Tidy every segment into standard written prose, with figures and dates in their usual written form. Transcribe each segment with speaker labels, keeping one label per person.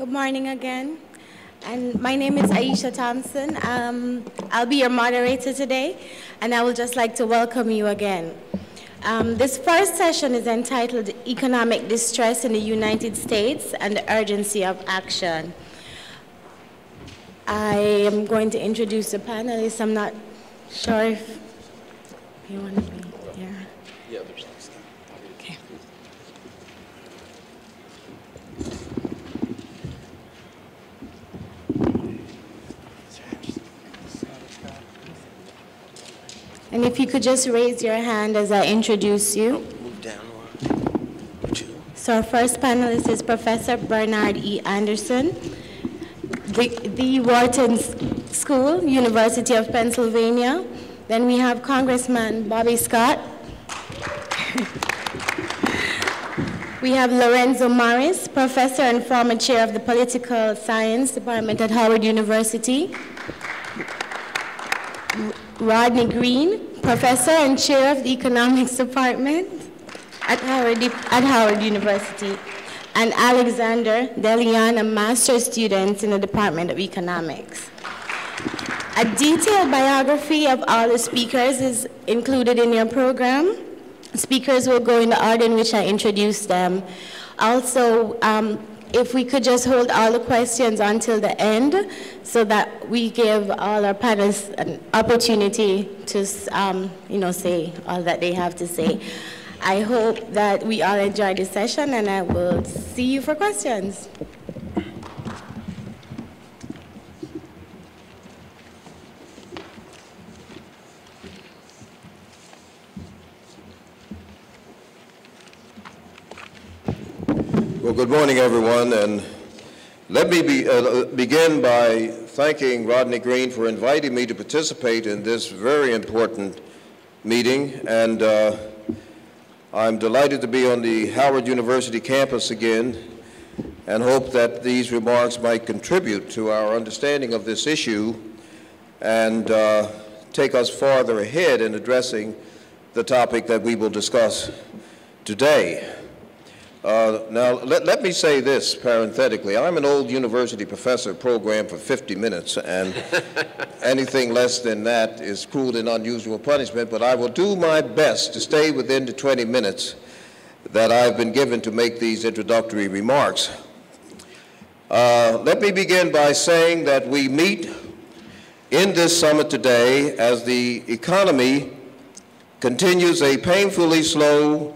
Speaker 1: Good morning again. And my name is Aisha Thompson. I'll be your moderator today, and I would just like to welcome you again. This first session is entitled Economic Distress in the United States and the Urgency of Action. I am going to introduce the panelists. I'm not sure if you want to be here.
Speaker 2: Yeah, there's next.
Speaker 1: Okay. And if you could just raise your hand as I introduce you.
Speaker 2: Move down.
Speaker 1: So our first panelist is Professor Bernard E. Anderson, the Wharton School, University of Pennsylvania. Then we have Congressman Bobby Scott. We have Lorenzo Morris, Professor and former Chair of the Political Science Department at Howard University. Rodney Green, Professor and Chair of the Economics Department at Howard University. And Alexander Delian, a master's student in the Department of Economics. A detailed biography of all the speakers is included in your program. Speakers will go in the order in which I introduced them. Also, if we could just hold all the questions until the end so that we give all our panelists an opportunity to say all that they have to say. I hope that we all enjoy this session, and I will see you for questions.
Speaker 3: Well, good morning, everyone, and let me begin by thanking Rodney Green for inviting me to participate in this very important meeting, and I'm delighted to be on the Howard University campus again and hope that these remarks might contribute to our understanding of this issue and take us farther ahead in addressing the topic that we will discuss today. Now, let me say this parenthetically. I'm an old university professor programmed for 50 minutes, and anything less than that is cruel and unusual punishment, but I will do my best to stay within the 20 minutes that I've been given to make these introductory remarks. Let me begin by saying that we meet in this summit today as the economy continues a painfully slow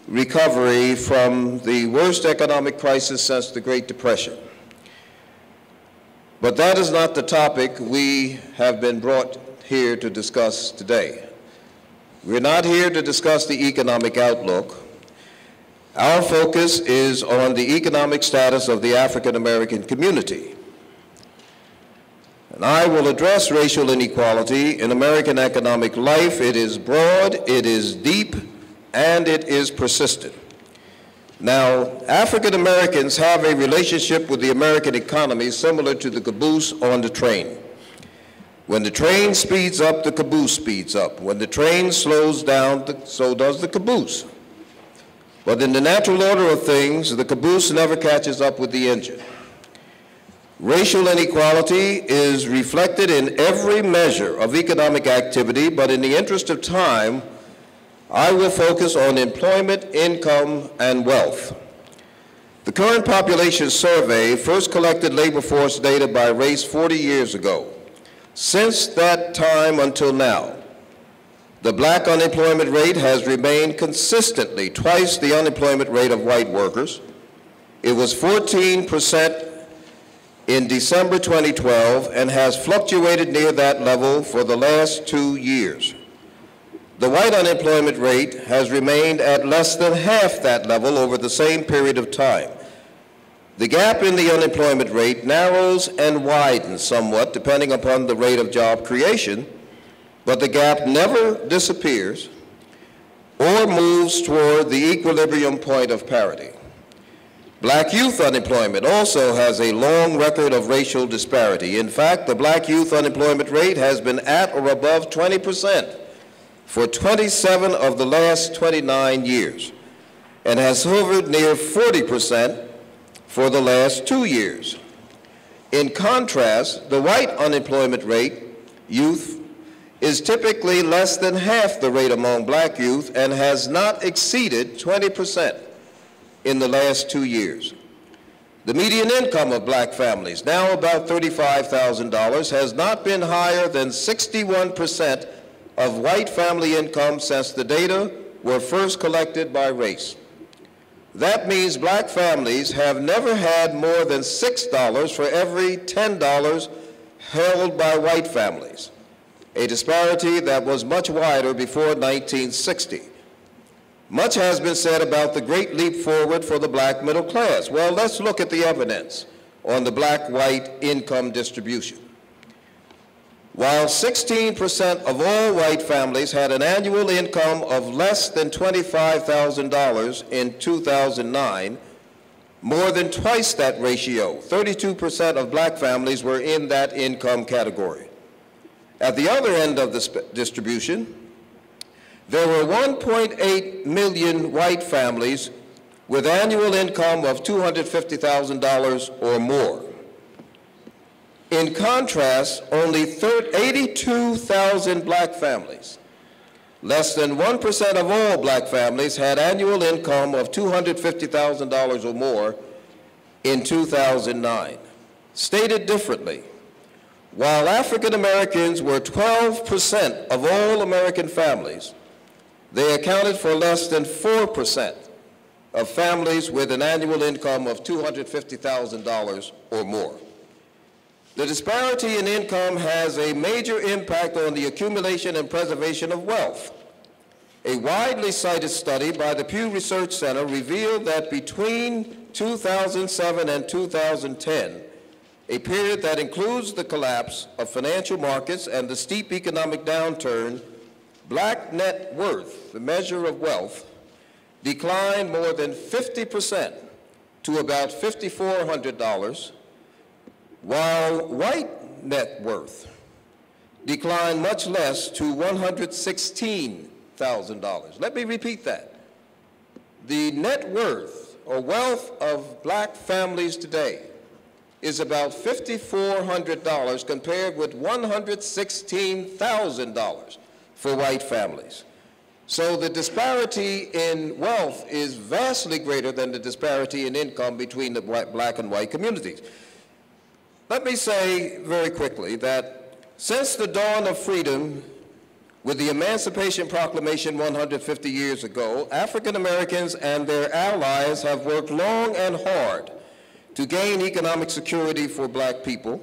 Speaker 3: recovery from the worst economic crisis since the Great Depression. But that is not the topic we have been brought here to discuss today. We're not here to discuss the economic outlook. Our focus is on the economic status of the African American community. And I will address racial inequality in American economic life. It is broad, it is deep, and it is persistent. Now, African Americans have a relationship with the American economy similar to the caboose on the train. When the train speeds up, the caboose speeds up. When the train slows down, so does the caboose. But in the natural order of things, the caboose never catches up with the engine. Racial inequality is reflected in every measure of economic activity, but in the interest of time, I will focus on employment, income, and wealth. The current population survey first collected labor force data by race 40 years ago. Since that time until now, the black unemployment rate has remained consistently twice the unemployment rate of white workers. It was 14% in December 2012 and has fluctuated near that level for the last 2 years. The white unemployment rate has remained at less than half that level over the same period of time. The gap in the unemployment rate narrows and widens somewhat depending upon the rate of job creation, but the gap never disappears or moves toward the equilibrium point of parity. Black youth unemployment also has a long record of racial disparity. In fact, the black youth unemployment rate has been at or above 20% for 27 of the last 29 years and has hovered near 40% for the last 2 years. In contrast, the white unemployment rate, youth, is typically less than half the rate among black youth and has not exceeded 20% in the last 2 years. The median income of black families, now about $35,000, has not been higher than 61% of white family income since the data were first collected by race. That means black families have never had more than $6 for every $10 held by white families, a disparity that was much wider before 1960. Much has been said about the great leap forward for the black middle class. Well, let's look at the evidence on the black-white income distribution. While 16% of all white families had an annual income of less than $25,000 in 2009, more than twice that ratio, 32% of black families were in that income category. At the other end of the distribution, there were 1.8 million white families with annual income of $250,000 or more. In contrast, only 82,000 black families, less than 1% of all black families, had annual income of $250,000 or more in 2009. Stated differently, while African Americans were 12% of all American families, they accounted for less than 4% of families with an annual income of $250,000 or more. The disparity in income has a major impact on the accumulation and preservation of wealth. A widely cited study by the Pew Research Center revealed that between 2007 and 2010, a period that includes the collapse of financial markets and the steep economic downturn, black net worth, the measure of wealth, declined more than 50% to about $5,400, while white net worth declined much less to $116,000. Let me repeat that. The net worth or wealth of black families today is about $5,400 compared with $116,000 for white families. So the disparity in wealth is vastly greater than the disparity in income between the black and white communities. Let me say very quickly that since the dawn of freedom with the Emancipation Proclamation 150 years ago, African Americans and their allies have worked long and hard to gain economic security for black people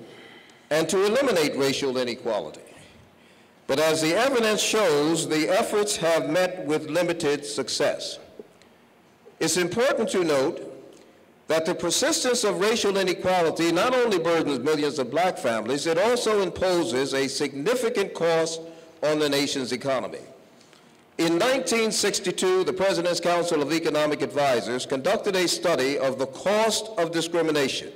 Speaker 3: and to eliminate racial inequality. But as the evidence shows, the efforts have met with limited success. It's important to note that the persistence of racial inequality not only burdens millions of black families, it also imposes a significant cost on the nation's economy. In 1962, the President's Council of Economic Advisors conducted a study of the cost of discrimination.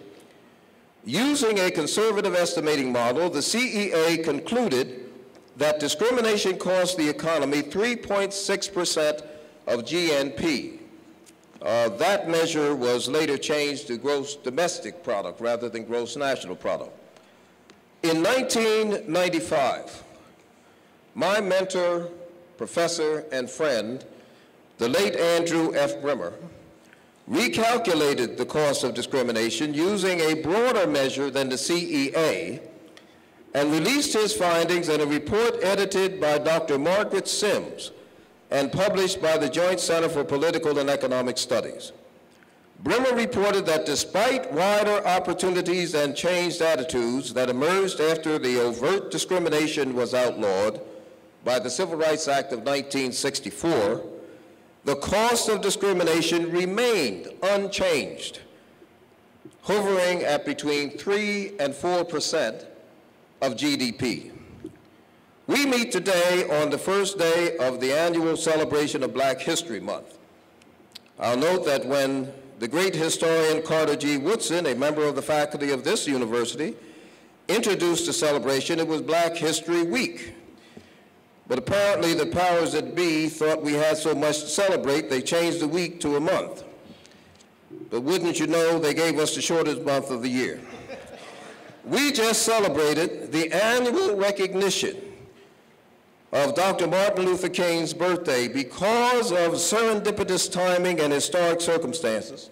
Speaker 3: Using a conservative estimating model, the CEA concluded that discrimination cost the economy 3.6% of GNP. That measure was later changed to gross domestic product rather than gross national product. In 1995, my mentor, professor, and friend, the late Andrew F. Brimmer, recalculated the cost of discrimination using a broader measure than the CEA and released his findings in a report edited by Dr. Margaret Sims and published by the Joint Center for Political and Economic Studies. Brimmer reported that despite wider opportunities and changed attitudes that emerged after the overt discrimination was outlawed by the Civil Rights Act of 1964, the cost of discrimination remained unchanged, hovering at between 3 and 4% of GDP. We meet today on the first day of the annual celebration of Black History Month. I'll note that when the great historian Carter G. Woodson, a member of the faculty of this university, introduced the celebration, it was Black History Week. But apparently the powers that be thought we had so much to celebrate, they changed the week to a month. But wouldn't you know, they gave us the shortest month of the year. We just celebrated the annual recognition of Dr. Martin Luther King's birthday. Because of serendipitous timing and historic circumstances,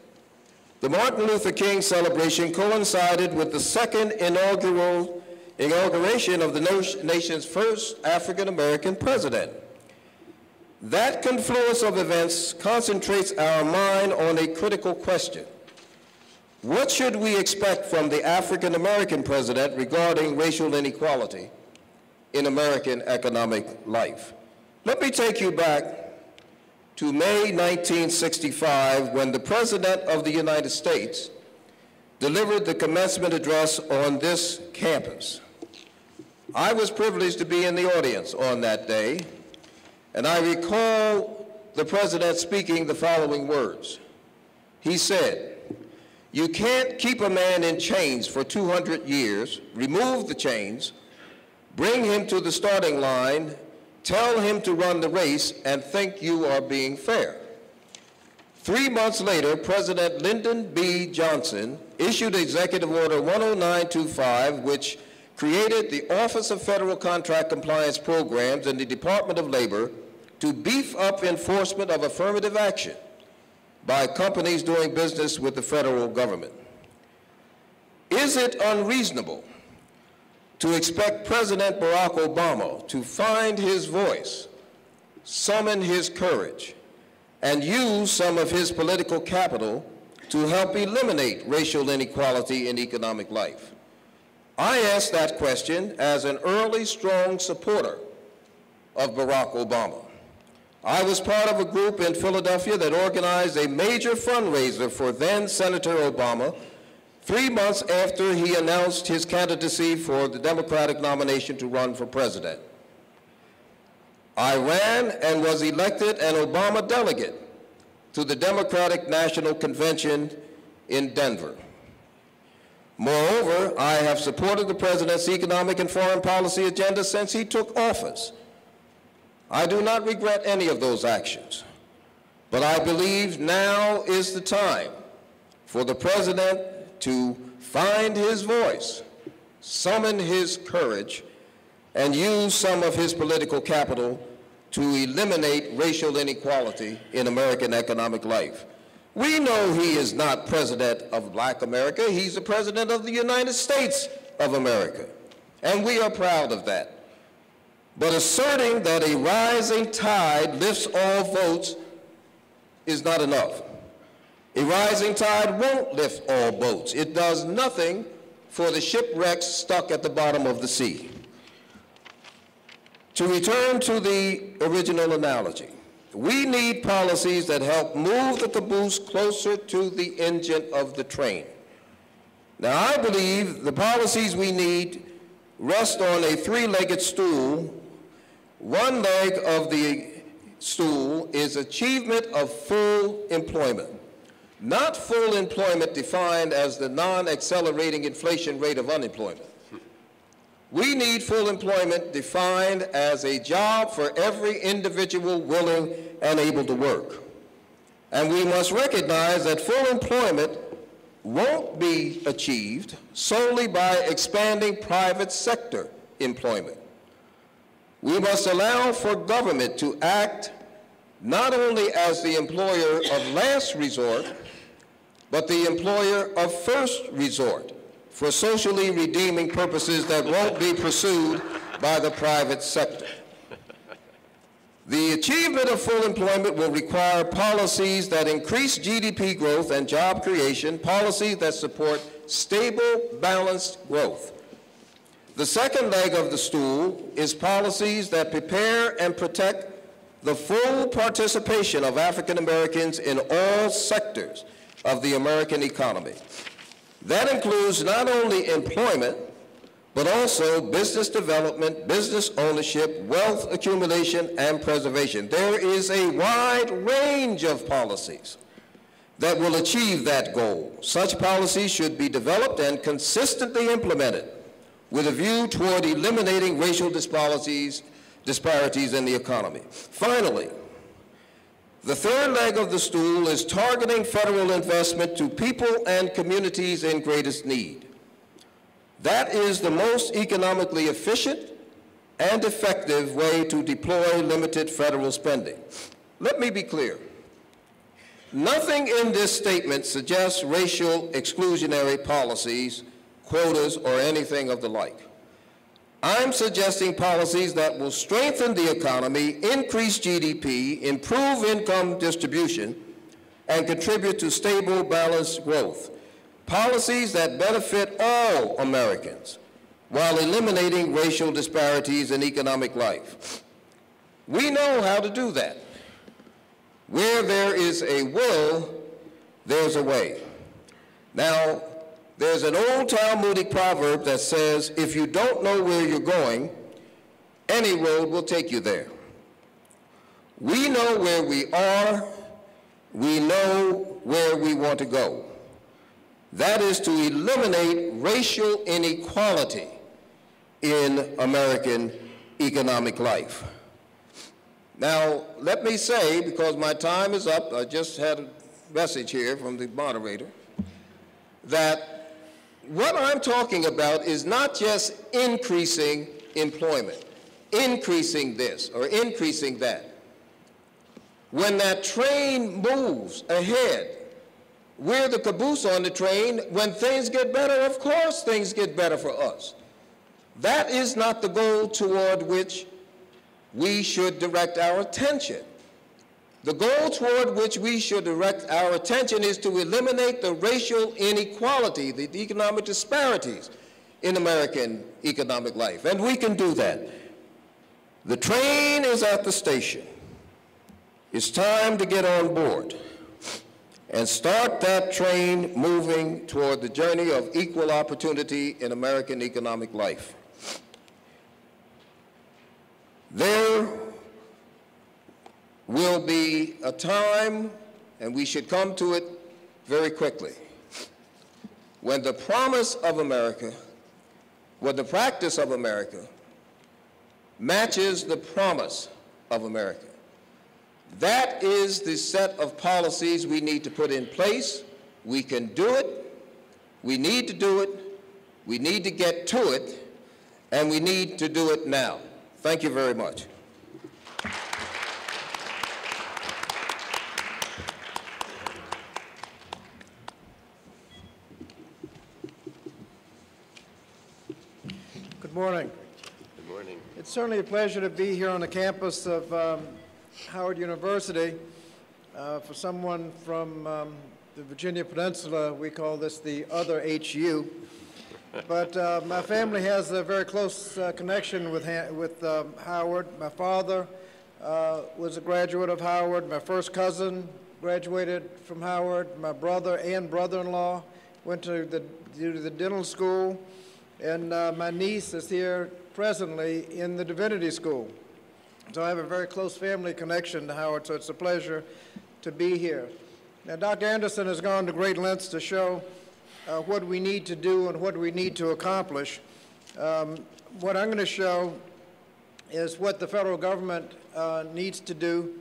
Speaker 3: the Martin Luther King celebration coincided with the second inauguration of the nation's first African-American president. That confluence of events concentrates our mind on a critical question. What should we expect from the African-American president regarding racial inequality in American economic life? Let me take you back to May 1965, when the President of the United States delivered the commencement address on this campus. I was privileged to be in the audience on that day, and I recall the President speaking the following words. He said, "You can't keep a man in chains for 200 years, remove the chains, bring him to the starting line, tell him to run the race, and think you are being fair." 3 months later, President Lyndon B. Johnson issued Executive Order 10925, which created the Office of Federal Contract Compliance Programs in the Department of Labor to beef up enforcement of affirmative action by companies doing business with the federal government. Is it unreasonable to expect President Barack Obama to find his voice, summon his courage, and use some of his political capital to help eliminate racial inequality in economic life? I ask that question as an early, strong supporter of Barack Obama. I was part of a group in Philadelphia that organized a major fundraiser for then Senator Obama 3 months after he announced his candidacy for the Democratic nomination to run for president. I ran and was elected an Obama delegate to the Democratic National Convention in Denver. Moreover, I have supported the President's economic and foreign policy agenda since he took office. I do not regret any of those actions, but I believe now is the time for the President to find his voice, summon his courage, and use some of his political capital to eliminate racial inequality in American economic life. We know he is not president of Black America. He's the president of the United States of America, and we are proud of that. But asserting that a rising tide lifts all boats is not enough. A rising tide won't lift all boats. It does nothing for the shipwrecks stuck at the bottom of the sea. To return to the original analogy, we need policies that help move the caboose closer to the engine of the train. Now, I believe the policies we need rest on a three-legged stool. One leg of the stool is achievement of full employment. Not full employment defined as the non-accelerating inflation rate of unemployment. We need full employment defined as a job for every individual willing and able to work. And we must recognize that full employment won't be achieved solely by expanding private sector employment. We must allow for government to act not only as the employer of last resort, but the employer of first resort for socially redeeming purposes that won't be pursued by the private sector. The achievement of full employment will require policies that increase GDP growth and job creation, policies that support stable, balanced growth. The second leg of the stool is policies that prepare and protect the full participation of African Americans in all sectors of the American economy. That includes not only employment, but also business development, business ownership, wealth accumulation, and preservation. There is a wide range of policies that will achieve that goal. Such policies should be developed and consistently implemented with a view toward eliminating racial disparities in the economy. Finally, The third leg of the stool is targeting federal investment to people and communities in greatest need. That is the most economically efficient and effective way to deploy limited federal spending. Let me be clear. Nothing in this statement suggests racial exclusionary policies, quotas, or anything of the like. I'm suggesting policies that will strengthen the economy, increase GDP, improve income distribution, and contribute to stable, balanced growth. Policies that benefit all Americans while eliminating racial disparities in economic life. We know how to do that. Where there is a will, there's a way. Now, there's an old Talmudic proverb that says, if you don't know where you're going, any road will take you there. We know where we are, we know where we want to go. That is to eliminate racial inequality in American economic life. Now, let me say, because my time is up, I just had a message here from the moderator, that what I'm talking about is not just increasing employment, increasing this or increasing that. When that train moves ahead, we're the caboose on the train. When things get better, of course things get better for us. That is not the goal toward which we should direct our attention. The goal toward which we should direct our attention is to eliminate the racial inequality, the economic disparities in American economic life, and we can do that. The train is at the station. It's time to get on board and start that train moving toward the journey of equal opportunity in American economic life. There will be a time, and we should come to it very quickly, when the promise of America, when the practice of America matches the promise of America. That is the set of policies we need to put in place. We can do it. We need to do it. We need to get to it. And we need to do it now. Thank you very much.
Speaker 2: Good morning.
Speaker 3: Good morning.
Speaker 2: It's certainly a pleasure to be here on the campus of Howard University. For someone from the Virginia Peninsula, we call this the other HU. But my family has a very close connection with Howard. My father was a graduate of Howard. My first cousin graduated from Howard. My brother and brother-in-law went to the dental school. And my niece is here presently in the divinity school. So I have a very close family connection to Howard, so it's a pleasure to be here. Now, Dr. Anderson has gone to great lengths to show what we need to do and what we need to accomplish. What I'm going to show is what the federal government needs to do.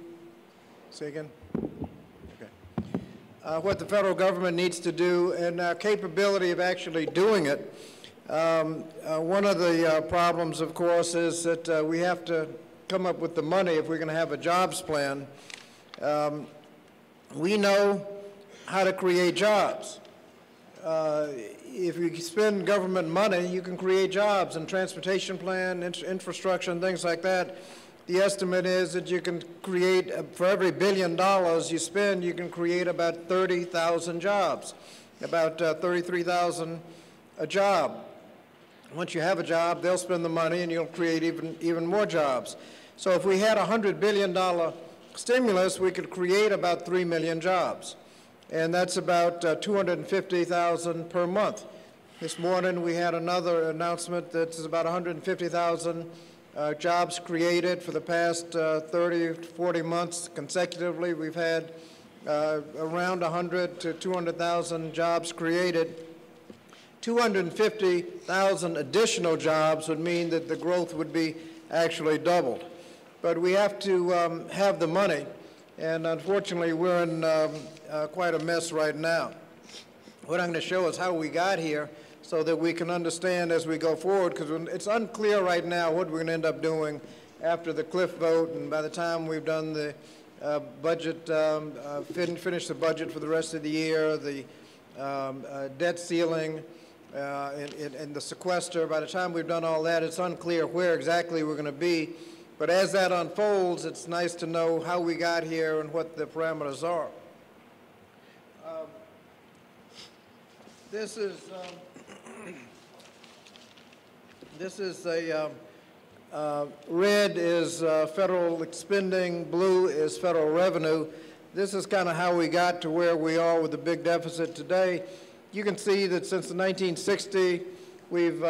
Speaker 2: Say again? Okay. What the federal government needs to do and our capability of actually doing it. One of the problems, of course, is that we have to come up with the money if we're going to have a jobs plan. We know how to create jobs. If you spend government money, you can create jobs and transportation plan, infrastructure, and things like that. The estimate is that you can create, for every $1 billion you spend, you can create about 30,000 jobs, about 33,000 a job. Once you have a job, they'll spend the money and you'll create even more jobs. So if we had a $100 billion stimulus, we could create about 3 million jobs. And that's about 250,000 per month. This morning we had another announcement that's about 150,000 jobs created for the past 30 to 40 months consecutively. We've had around 100 to 200,000 jobs created. 250,000 additional jobs would mean that the growth would be actually doubled. But we have to have the money. And unfortunately, we're in quite a mess right now. What I'm going to show is how we got here so that we can understand as we go forward, because it's unclear right now what we're going to end up doing after the cliff vote, and by the time we've done the budget, finish the budget for the rest of the year, the debt ceiling, and the sequester. By the time we've done all that, it's unclear where exactly we're going to be. But as that unfolds, it's nice to know how we got here and what the parameters are. This is a red is federal spending, blue is federal revenue. This is kind of how we got to where we are with the big deficit today. You can see that since the 1960s, we've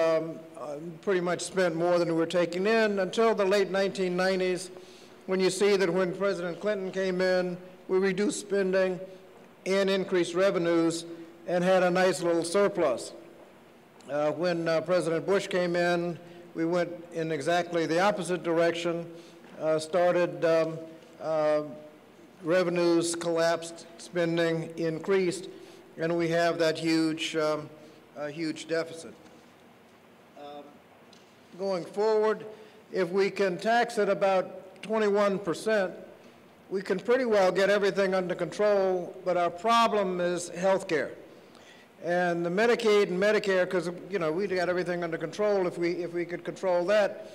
Speaker 2: pretty much spent more than we were taking in until the late 1990s, when you see that when President Clinton came in, we reduced spending and increased revenues and had a nice little surplus. When President Bush came in, we went in exactly the opposite direction, revenues collapsed, spending increased, and we have that huge deficit. Going forward, if we can tax at about 21%, we can pretty well get everything under control, but our problem is health care. And the Medicaid and Medicare, because we got everything under control if we could control that.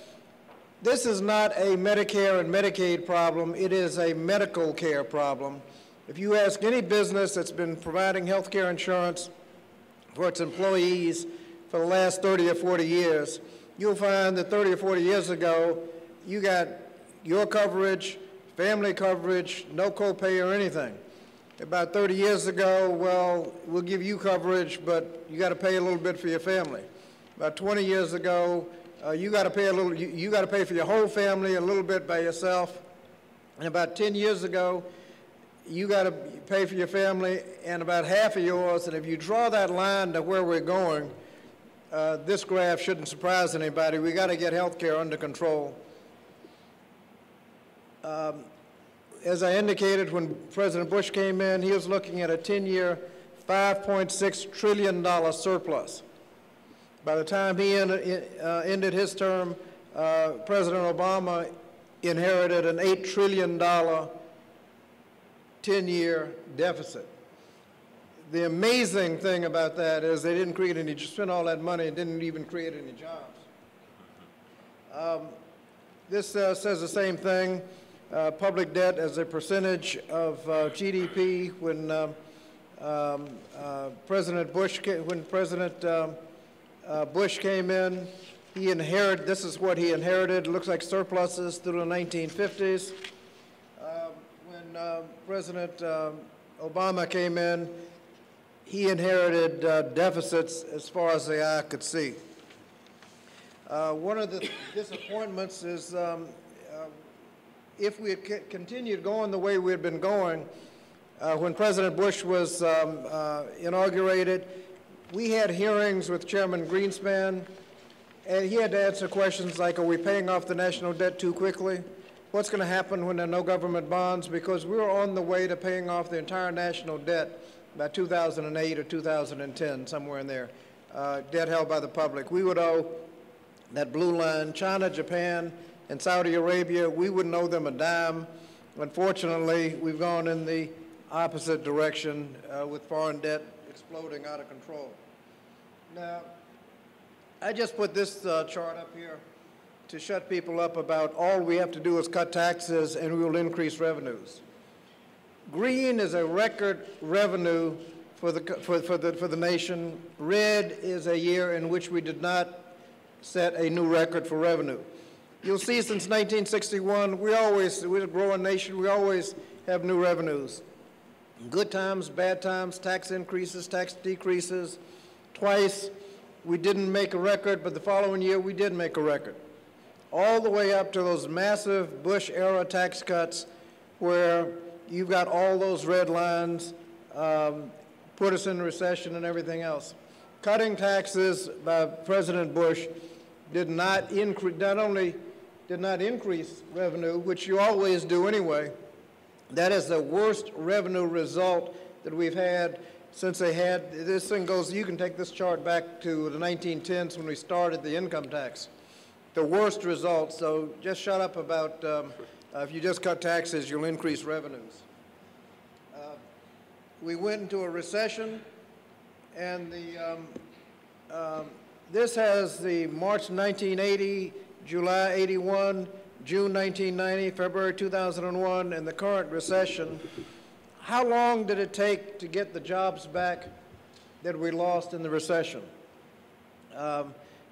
Speaker 2: This is not a Medicare and Medicaid problem, it is a medical care problem. If you ask any business that's been providing health care insurance for its employees for the last 30 or 40 years, you'll find that 30 or 40 years ago, you got your coverage, family coverage, no copay or anything. About 30 years ago, well, we'll give you coverage, but you got to pay a little bit for your family. About 20 years ago, you got to pay a little. You got to pay for your whole family, a little bit by yourself. And about 10 years ago, you got to pay for your family and about half of yours. And if you draw that line to where we're going, this graph shouldn't surprise anybody. We got to get health care under control. As I indicated, when President Bush came in, he was looking at a 10-year, $5.6 trillion surplus. By the time he ended his term, President Obama inherited an $8 trillion 10-year deficit. The amazing thing about that is they didn't create any, spent all that money and didn't even create any jobs. This says the same thing. Public debt as a percentage of GDP when President Bush came in, he inherited, this is what he inherited. It looks like surpluses through the 1950s. When President Obama came in, he inherited deficits as far as the eye could see. One of the disappointments is if we had continued going the way we had been going, when President Bush was inaugurated, we had hearings with Chairman Greenspan, and he had to answer questions like, are we paying off the national debt too quickly? What's going to happen when there are no government bonds? Because we were on the way to paying off the entire national debt by 2008 or 2010, somewhere in there, debt held by the public. We would owe that blue line, China, Japan, and Saudi Arabia, we wouldn't owe them a dime. Unfortunately, we've gone in the opposite direction with foreign debt exploding out of control. Now, I just put this chart up here to shut people up about all we have to do is cut taxes and we will increase revenues. Green is a record revenue for the nation. Red is a year in which we did not set a new record for revenue. You'll see since 1961, we're a growing nation, we always have new revenues. Good times, bad times, tax increases, tax decreases. Twice we didn't make a record, but the following year we did make a record. All the way up to those massive Bush-era tax cuts where you've got all those red lines, put us in recession and everything else. Cutting taxes by President Bush did not increase, not only did not increase revenue, which you always do anyway, That is the worst revenue result that we've had since they had, this thing goes, you can take this chart back to the 1910s when we started the income tax. The worst results, so just shut up about, if you just cut taxes, you'll increase revenues. We went into a recession, and this has the March 1980, July 81, June 1990, February 2001, and the current recession. How long did it take to get the jobs back that we lost in the recession?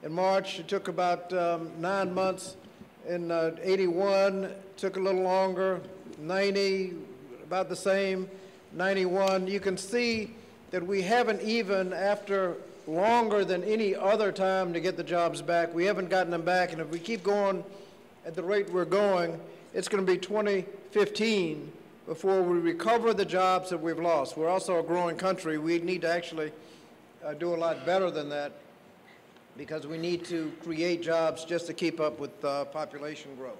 Speaker 2: In March, it took about 9 months. In 81, it took a little longer. 90, about the same. 91, you can see that we haven't even, after longer than any other time to get the jobs back, we haven't gotten them back. And if we keep going at the rate we're going, it's going to be 2015 before we recover the jobs that we've lost. We're also a growing country. We need to actually do a lot better than that, because we need to create jobs just to keep up with population growth.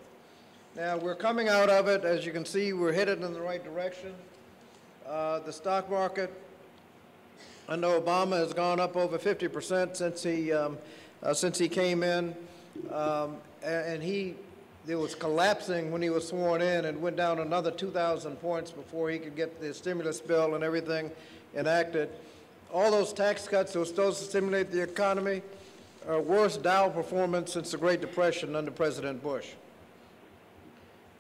Speaker 2: Now, we're coming out of it. As you can see, we're headed in the right direction. The stock market under Obama has gone up over 50% since he came in, and it was collapsing when he was sworn in, and went down another 2,000 points before he could get the stimulus bill and everything enacted. All those tax cuts that were supposed to stimulate the economy are worst Dow performance since the Great Depression under President Bush.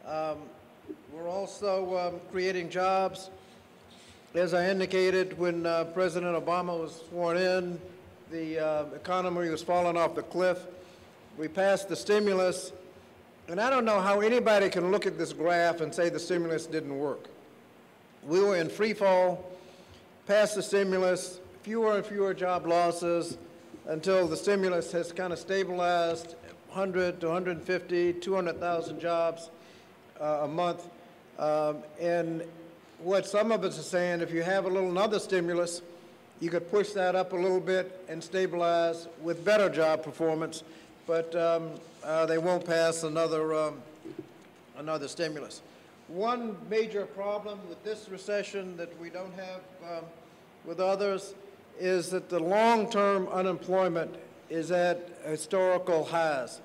Speaker 2: We're also creating jobs. As I indicated, when President Obama was sworn in, the economy was falling off the cliff. We passed the stimulus, and I don't know how anybody can look at this graph and say the stimulus didn't work. We were in free fall, passed the stimulus, fewer and fewer job losses, until the stimulus has kind of stabilized 100 to 150, 200,000 jobs a month. And what some of us are saying, if you have another stimulus, you could push that up a little bit and stabilize with better job performance, but they won't pass another stimulus. One major problem with this recession that we don't have with others is that the long-term unemployment is at historical highs.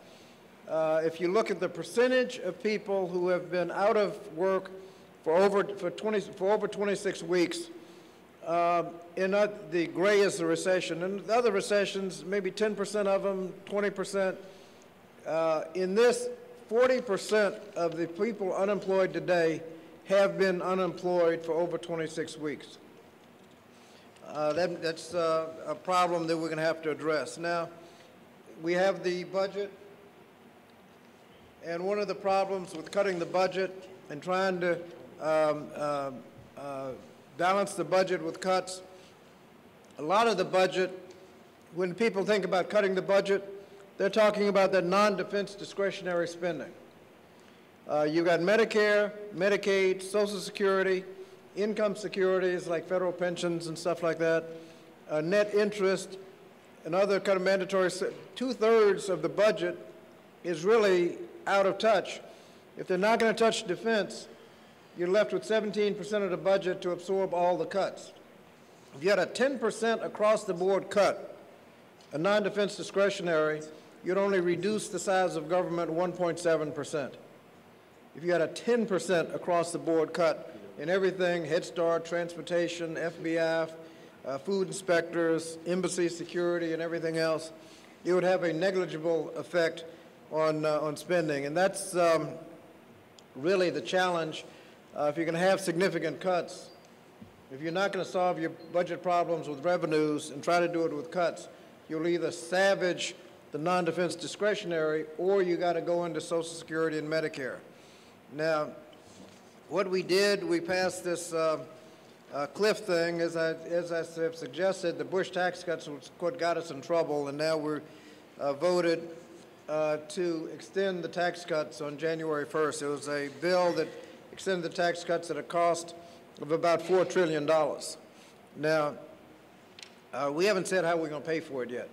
Speaker 2: If you look at the percentage of people who have been out of work for over 26 weeks, in the gray is the recession. In the other recessions, maybe 10% of them, 20%. In this, 40% of the people unemployed today have been unemployed for over 26 weeks. That's a problem that we're going to have to address. Now, we have the budget, and one of the problems with cutting the budget and trying to balance the budget with cuts, a lot of the budget, when people think about cutting the budget, they're talking about the non-defense discretionary spending. You've got Medicare, Medicaid, Social Security, income securities like federal pensions and stuff like that, net interest, and other kind of mandatory. 2/3 of the budget is really out of touch. If they're not going to touch defense, you're left with 17% of the budget to absorb all the cuts. If you had a 10% across-the-board cut, a non-defense discretionary, you'd only reduce the size of government 1.7%. If you had a 10% across-the-board cut in everything, Head Start, transportation, FBI, food inspectors, embassy security, and everything else, it would have a negligible effect on spending. And that's really the challenge. If you're going to have significant cuts, if you're not going to solve your budget problems with revenues and try to do it with cuts, you'll either savage the non-defense discretionary, or you got to go into Social Security and Medicare. Now, what we did, we passed this cliff thing. As I have suggested, the Bush tax cuts was what got us in trouble, and now we're voted to extend the tax cuts on January 1st. It was a bill that extended the tax cuts at a cost of about $4 trillion. Now, we haven't said how we're going to pay for it yet,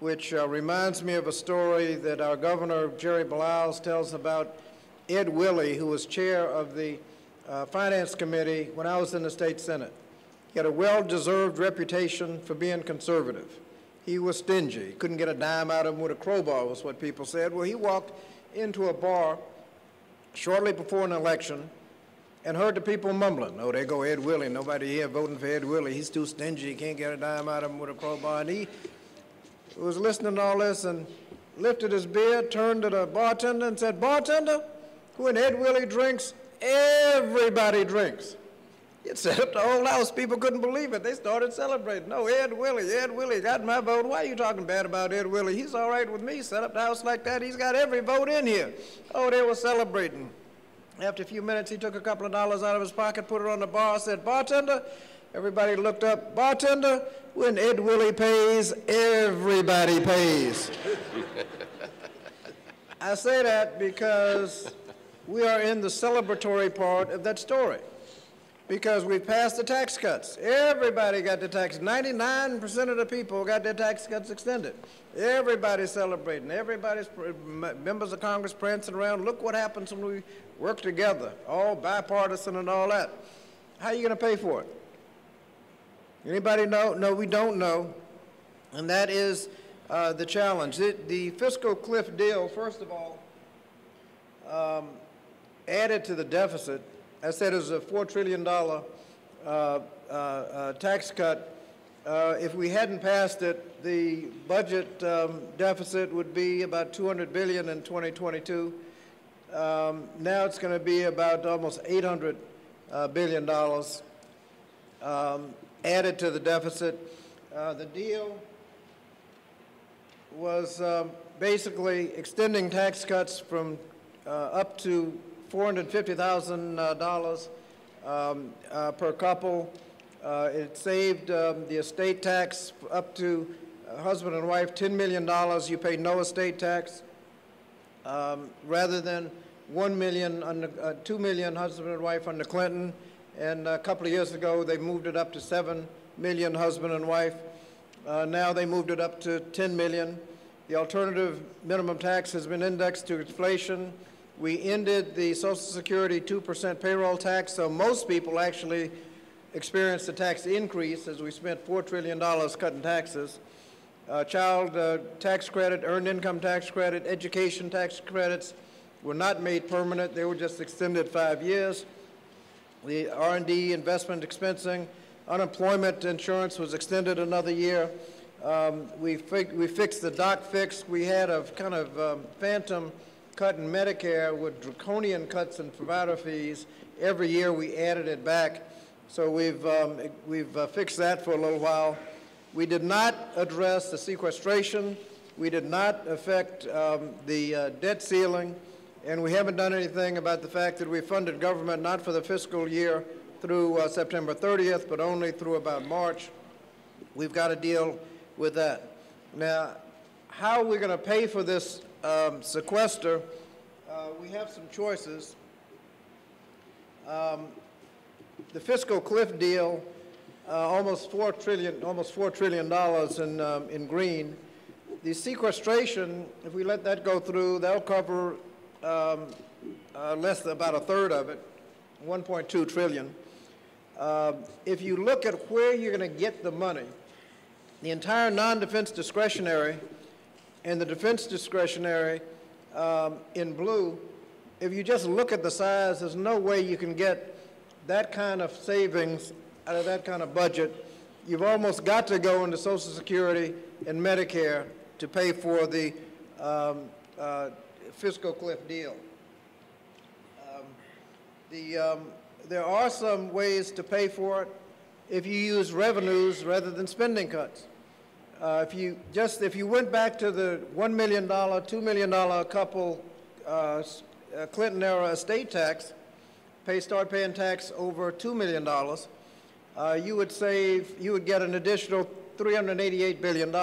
Speaker 2: which reminds me of a story that our governor, Jerry Blouses, tells about Ed Willey, who was chair of the Finance Committee when I was in the State Senate. He had a well-deserved reputation for being conservative. He was stingy. He couldn't get a dime out of him with a crowbar, was what people said. Well, he walked into a bar shortly before an election and heard the people mumbling, "Oh, there go Ed Willie. Nobody here voting for Ed Willie. He's too stingy. He can't get a dime out of him with a crowbar." And he was listening to all this and lifted his beer, turned to the bartender and said, "Bartender, when Ed Willie drinks, everybody drinks." It set up the whole house. People couldn't believe it. They started celebrating. "No, Ed Willie got my vote. Why are you talking bad about Ed Willie? He's all right with me. Set up the house like that. He's got every vote in here." Oh, they were celebrating. After a few minutes, he took a couple of dollars out of his pocket, put it on the bar, said, "Bartender." Everybody looked up. "Bartender, when Ed Willie pays, everybody pays." I say that because we are in the celebratory part of that story. Because we passed the tax cuts. Everybody got the tax. 99% of the people got their tax cuts extended. Everybody's celebrating. Everybody's members of Congress prancing around. Look what happens when we work together, all bipartisan and all that. How are you going to pay for it? Anybody know? No, we don't know. And that is the challenge. The fiscal cliff deal, first of all, added to the deficit. I said it was a $4 trillion tax cut. If we hadn't passed it, the budget deficit would be about $200 billion in 2022. Now it's going to be about almost $800 billion added to the deficit. The deal was basically extending tax cuts from up to $450,000 per couple. It saved the estate tax up to husband and wife $10 million. You pay no estate tax rather than $1 million, $2 million husband and wife under Clinton. And a couple of years ago, they moved it up to $7 million husband and wife. Now they moved it up to $10 million. The alternative minimum tax has been indexed to inflation. We ended the Social Security 2% payroll tax, so most people actually experienced a tax increase as we spent $4 trillion cutting taxes. Child tax credit, earned income tax credit, education tax credits were not made permanent. They were just extended 5 years. The R&D, investment expensing, unemployment insurance was extended another year. We fixed the doc fix. We had a kind of phantom cut in Medicare with draconian cuts in provider fees. Every year we added it back. So we've fixed that for a little while. We did not address the sequestration. We did not affect the debt ceiling. And we haven't done anything about the fact that we funded government not for the fiscal year through September 30th, but only through about March. We've got to deal with that. Now, how are we going to pay for this sequester? We have some choices. The fiscal cliff deal, almost $4 trillion in green. The sequestration, if we let that go through, that'll cover less than about a third of it, 1.2 trillion. If you look at where you're going to get the money, the entire non-defense discretionary and the defense discretionary in blue, if you just look at the size, there's no way you can get that kind of savings out of that kind of budget. You've almost got to go into Social Security and Medicare to pay for the fiscal cliff deal. There are some ways to pay for it if you use revenues rather than spending cuts. If you went back to the $1 million, $2 million couple Clinton-era estate tax, start paying tax over $2 million, you would get an additional $388 billion.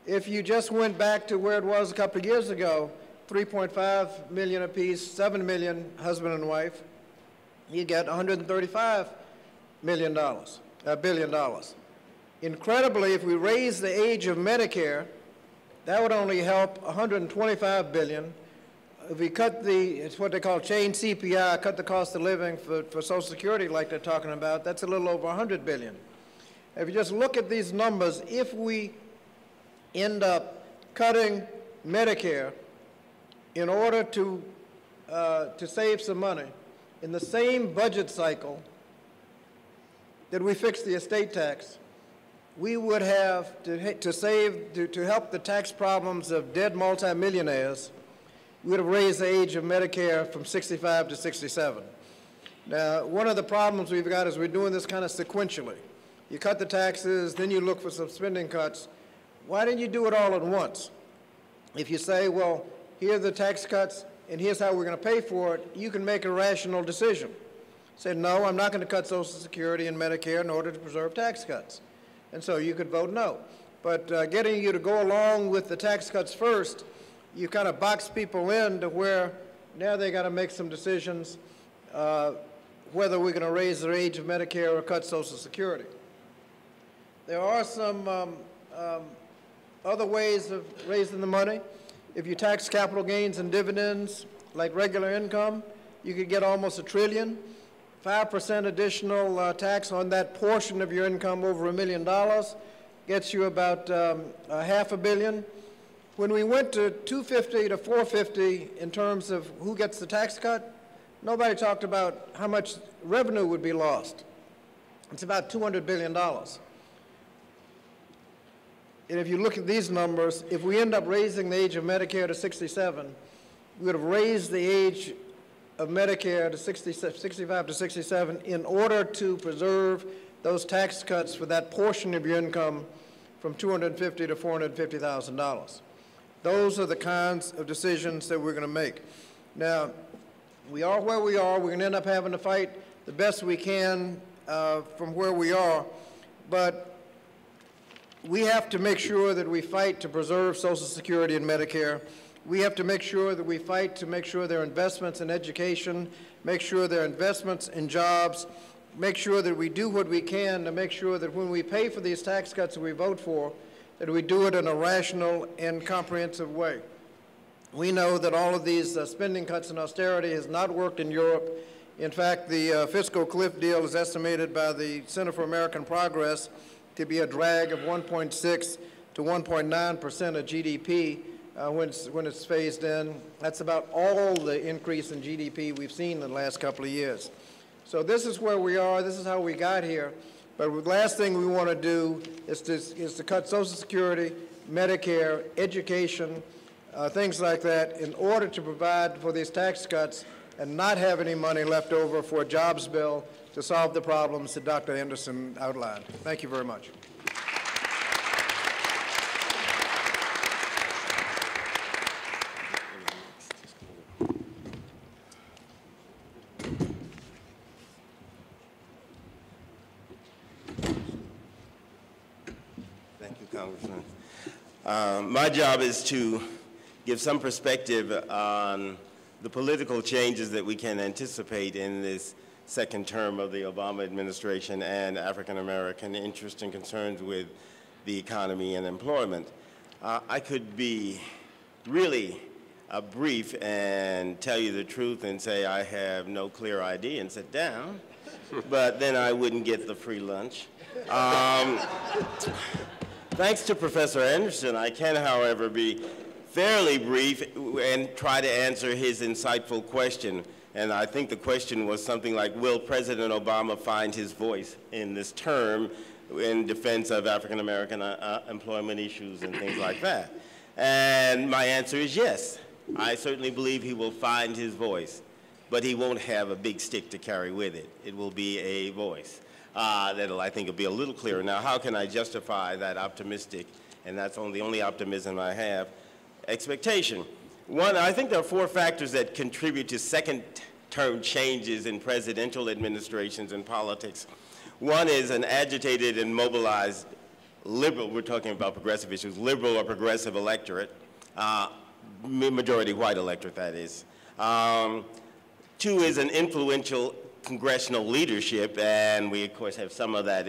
Speaker 2: If you just went back to where it was a couple of years ago, 3.5 million apiece, 7 million husband and wife, you get $135 billion. Incredibly, if we raise the age of Medicare, that would only help $125 billion. if we cut it's what they call chain CPI, cut the cost of living for Social Security like they're talking about, that's a little over $100 billion. If you just look at these numbers, if we end up cutting Medicare in order to save some money in the same budget cycle that we fix the estate tax, we would have to help the tax problems of dead multimillionaires, we would have raised the age of Medicare from 65 to 67. Now, one of the problems we've got is we're doing this kind of sequentially. You cut the taxes, then you look for some spending cuts. Why didn't you do it all at once? If you say, well, here are the tax cuts, and here's how we're going to pay for it, you can make a rational decision. Say, no, I'm not going to cut Social Security and Medicare in order to preserve tax cuts. And so you could vote no. But getting you to go along with the tax cuts first, you kind of box people in to where now they got to make some decisions whether we're going to raise the age of Medicare or cut Social Security. There are some other ways of raising the money. If you tax capital gains and dividends like regular income, you could get almost $1 trillion. 5% additional tax on that portion of your income over $1 million gets you about $500 million. When we went to 250 to 450 in terms of who gets the tax cut, nobody talked about how much revenue would be lost. It's about $200 billion. And if you look at these numbers, if we end up raising the age of Medicare to 67, we would have raised the age of Medicare to 65 to 67 in order to preserve those tax cuts for that portion of your income from $250,000 to $450,000. Those are the kinds of decisions that we're going to make. Now, we are where we are. We're going to end up having to fight the best we can from where we are, but we have to make sure that we fight to preserve Social Security and Medicare. We have to make sure that we fight to make sure there are investments in education, make sure there are investments in jobs, make sure that we do what we can to make sure that when we pay for these tax cuts that we vote for, that we do it in a rational and comprehensive way. We know that all of these spending cuts and austerity has not worked in Europe. In fact, the fiscal cliff deal is estimated by the Center for American Progress to be a drag of 1.6 to 1.9% of GDP when it's phased in. That's about all the increase in GDP we've seen in the last couple of years. So this is where we are. This is how we got here. But the last thing we want to do is to cut Social Security, Medicare, education, things like that in order to provide for these tax cuts and not have any money left over for a jobs bill to solve the problems that Dr. Anderson outlined. Thank you very much.
Speaker 4: Thank you, Congressman. My job is to give some perspective on the political changes that we can anticipate in this second term of the Obama administration and African-American interests and concerns with the economy and employment. I could be really brief and tell you the truth and say I have no clear idea and sit down, but then I wouldn't get the free lunch. Thanks to Professor Anderson, I can, however, be fairly brief and try to answer his insightful question. And I think the question was something like, will President Obama find his voice in this term in defense of African-American employment issues and things like that? And my answer is yes. I certainly believe he will find his voice, but he won't have a big stick to carry with it. It will be a voice that'll, I think, will be a little clearer. Now, how can I justify that optimistic, and that's the only optimism I have, expectation? One, I think there are 4 factors that contribute to second-term changes in presidential administrations and politics. One is an agitated and mobilized liberal, we're talking about progressive issues, liberal or progressive electorate, majority white electorate, that is. 2 is an influential congressional leadership, and we, of course, have some of that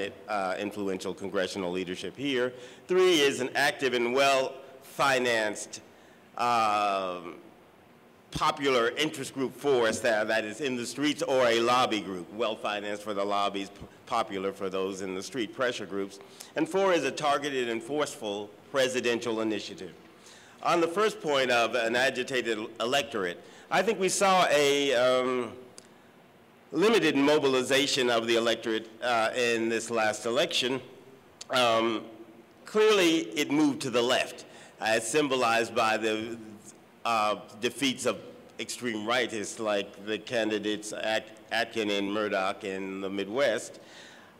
Speaker 4: influential congressional leadership here. 3 is an active and well-financed popular interest group force that is in the streets, or a lobby group, well-financed for the lobbies, popular for those in the street, pressure groups. And 4 is a targeted and forceful presidential initiative. On the first point of an agitated electorate, I think we saw a limited mobilization of the electorate in this last election. Clearly, it moved to the left, as symbolized by the defeats of extreme rightists like the candidates Atkin and Murdoch in the Midwest.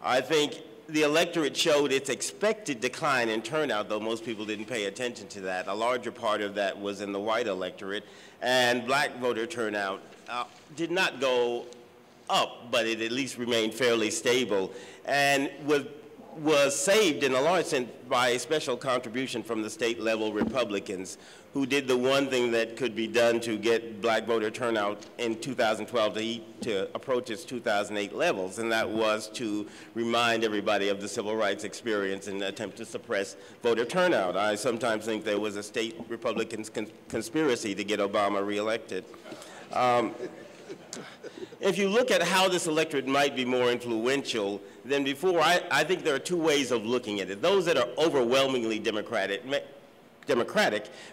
Speaker 4: I think the electorate showed its expected decline in turnout, though most people didn't pay attention to that. A larger part of that was in the white electorate, and black voter turnout did not go up, but it at least remained fairly stable, and was saved in a large sense by a special contribution from the state-level Republicans, who did the one thing that could be done to get black voter turnout in 2012 to approach its 2008 levels, and that was to remind everybody of the civil rights experience and attempt to suppress voter turnout. I sometimes think there was a state Republican conspiracy to get Obama reelected. If you look at how this electorate might be more influential than before, I think there are 2 ways of looking at it. Those that are overwhelmingly Democratic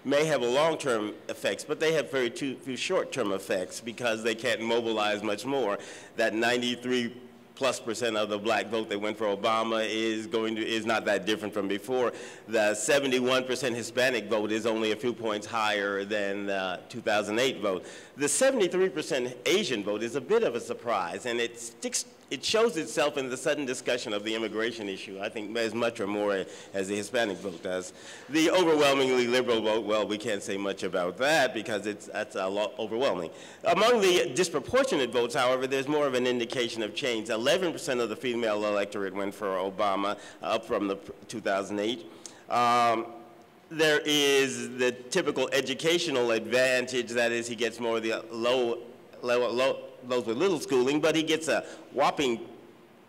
Speaker 4: may have a long-term effects, but they have very few short-term effects because they can't mobilize much more. That 93+% of the black vote that went for Obama is not that different from before. The 71% Hispanic vote is only a few points higher than the 2008 vote. The 73% Asian vote is a bit of a surprise, and it shows itself in the sudden discussion of the immigration issue, I think, as much or more as the Hispanic vote does. The overwhelmingly liberal vote, well, we can't say much about that because that's a lot overwhelming. Among the disproportionate votes, however, there's more of an indication of change. 11% of the female electorate went for Obama, up from the 2008. There is the typical educational advantage, that is, he gets more of the those with little schooling, but he gets a whopping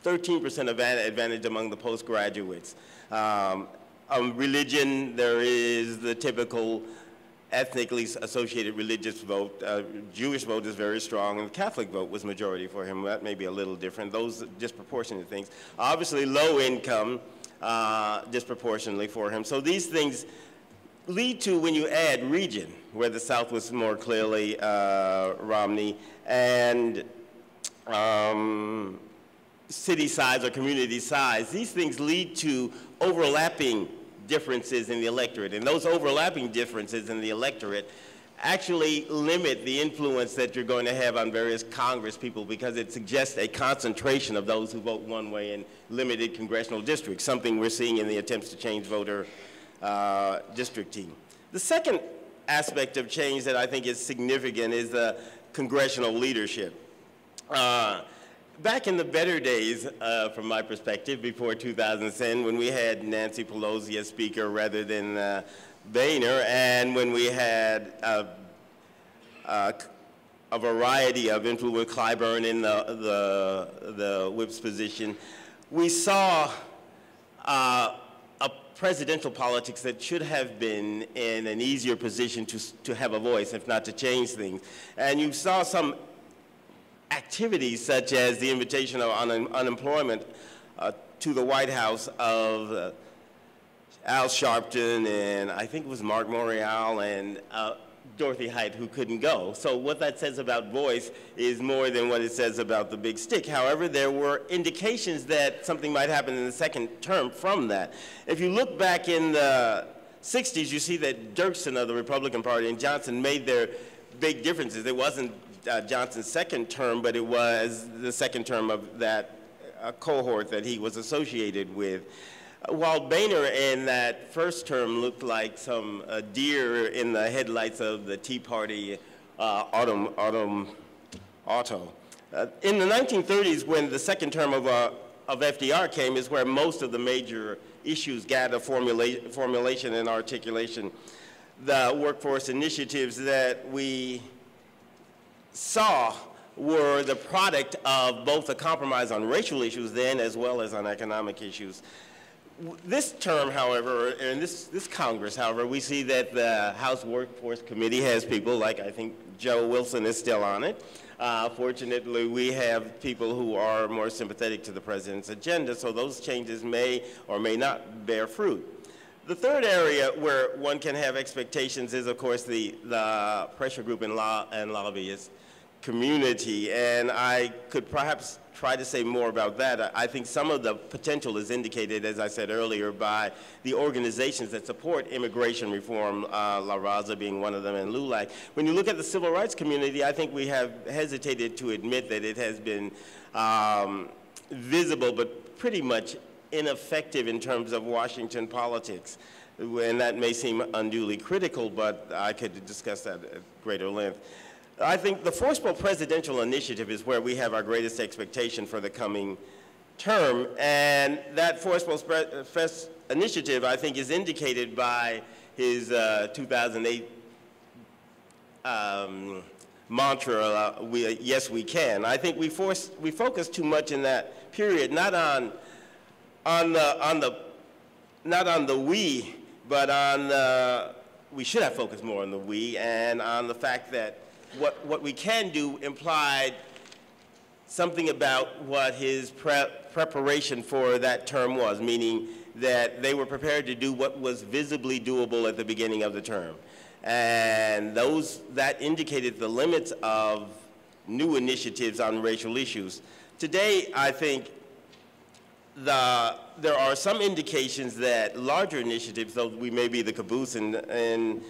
Speaker 4: 13% advantage among the postgraduates. Religion, there is the typical ethnically associated religious vote. Jewish vote is very strong, and the Catholic vote was majority for him. That may be a little different. Those disproportionate things. Obviously, low income disproportionately for him. So these things lead to, when you add region, where the South was more clearly Romney, and city size or community size, these things lead to overlapping differences in the electorate. And those overlapping differences in the electorate actually limit the influence that you're going to have on various Congress people, because it suggests a concentration of those who vote one way in limited congressional districts, something we're seeing in the attempts to change voter districting. The second aspect of change that I think is significant is the congressional leadership. Back in the better days, from my perspective, before 2010, when we had Nancy Pelosi as Speaker rather than Boehner, and when we had a variety of influence, Clyburn in the whip's position, we saw a presidential politics that should have been in an easier position to have a voice, if not to change things. And you saw some activities such as the invitation of unemployment to the White House of Al Sharpton, and I think it was Mark Morial and Dorothy Height, who couldn't go. So what that says about voice is more than what it says about the big stick. However, there were indications that something might happen in the second term from that. If you look back in the 60s, you see that Dirksen of the Republican Party and Johnson made their big differences. It wasn't Johnson's second term, but it was the second term of that cohort that he was associated with. While Boehner in that first term looked like some deer in the headlights of the Tea Party auto. In the 1930s, when the second term of FDR came, is where most of the major issues gather formulation and articulation. The workforce initiatives that we saw were the product of both a compromise on racial issues then as well as on economic issues. This term, however, and this Congress, however, we see that the House Workforce Committee has people like, I think Joe Wilson is still on it. Fortunately, we have people who are more sympathetic to the president's agenda, so those changes may or may not bear fruit. The third area where one can have expectations is, of course, the pressure group and lobbyist community, and I could perhaps try to say more about that. I think some of the potential is indicated, as I said earlier, by the organizations that support immigration reform, La Raza being one of them, and LULAC. When you look at the civil rights community, I think we have hesitated to admit that it has been visible, but pretty much ineffective in terms of Washington politics. And that may seem unduly critical, but I could discuss that at greater length. I think the forcible presidential initiative is where we have our greatest expectation for the coming term, and that forcible initiative, I think, is indicated by his 2008 mantra, yes we can. I think we focus too much in that period, not on the we, but on the, we should have focused more on the we and on the fact that what we can do implied something about what his preparation for that term was, meaning that they were prepared to do what was visibly doable at the beginning of the term. And that indicated the limits of new initiatives on racial issues. Today, I think there are some indications that larger initiatives, though we may be the caboose in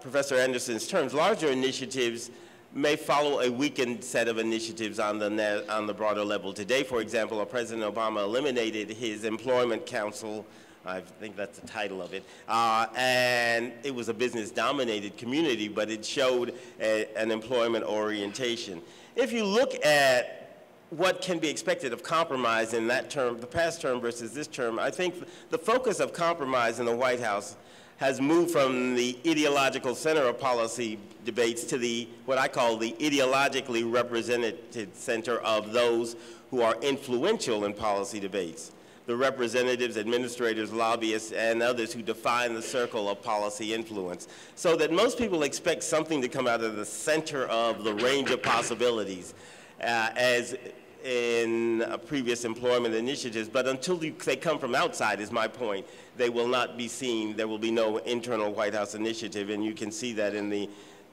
Speaker 4: Professor Anderson's terms, larger initiatives may follow a weakened set of initiatives on the broader level. Today, for example, President Obama eliminated his employment council, I think that's the title of it, and it was a business-dominated community, but it showed an employment orientation. If you look at what can be expected of compromise in that term, the past term versus this term, I think the focus of compromise in the White House has moved from the ideological center of policy debates to what I call the ideologically represented center of those who are influential in policy debates. The representatives, administrators, lobbyists, and others who define the circle of policy influence. So that most people expect something to come out of the center of the range of possibilities, as in previous employment initiatives, but until they come from outside, is my point, they will not be seen. There will be no internal White House initiative, and you can see that in the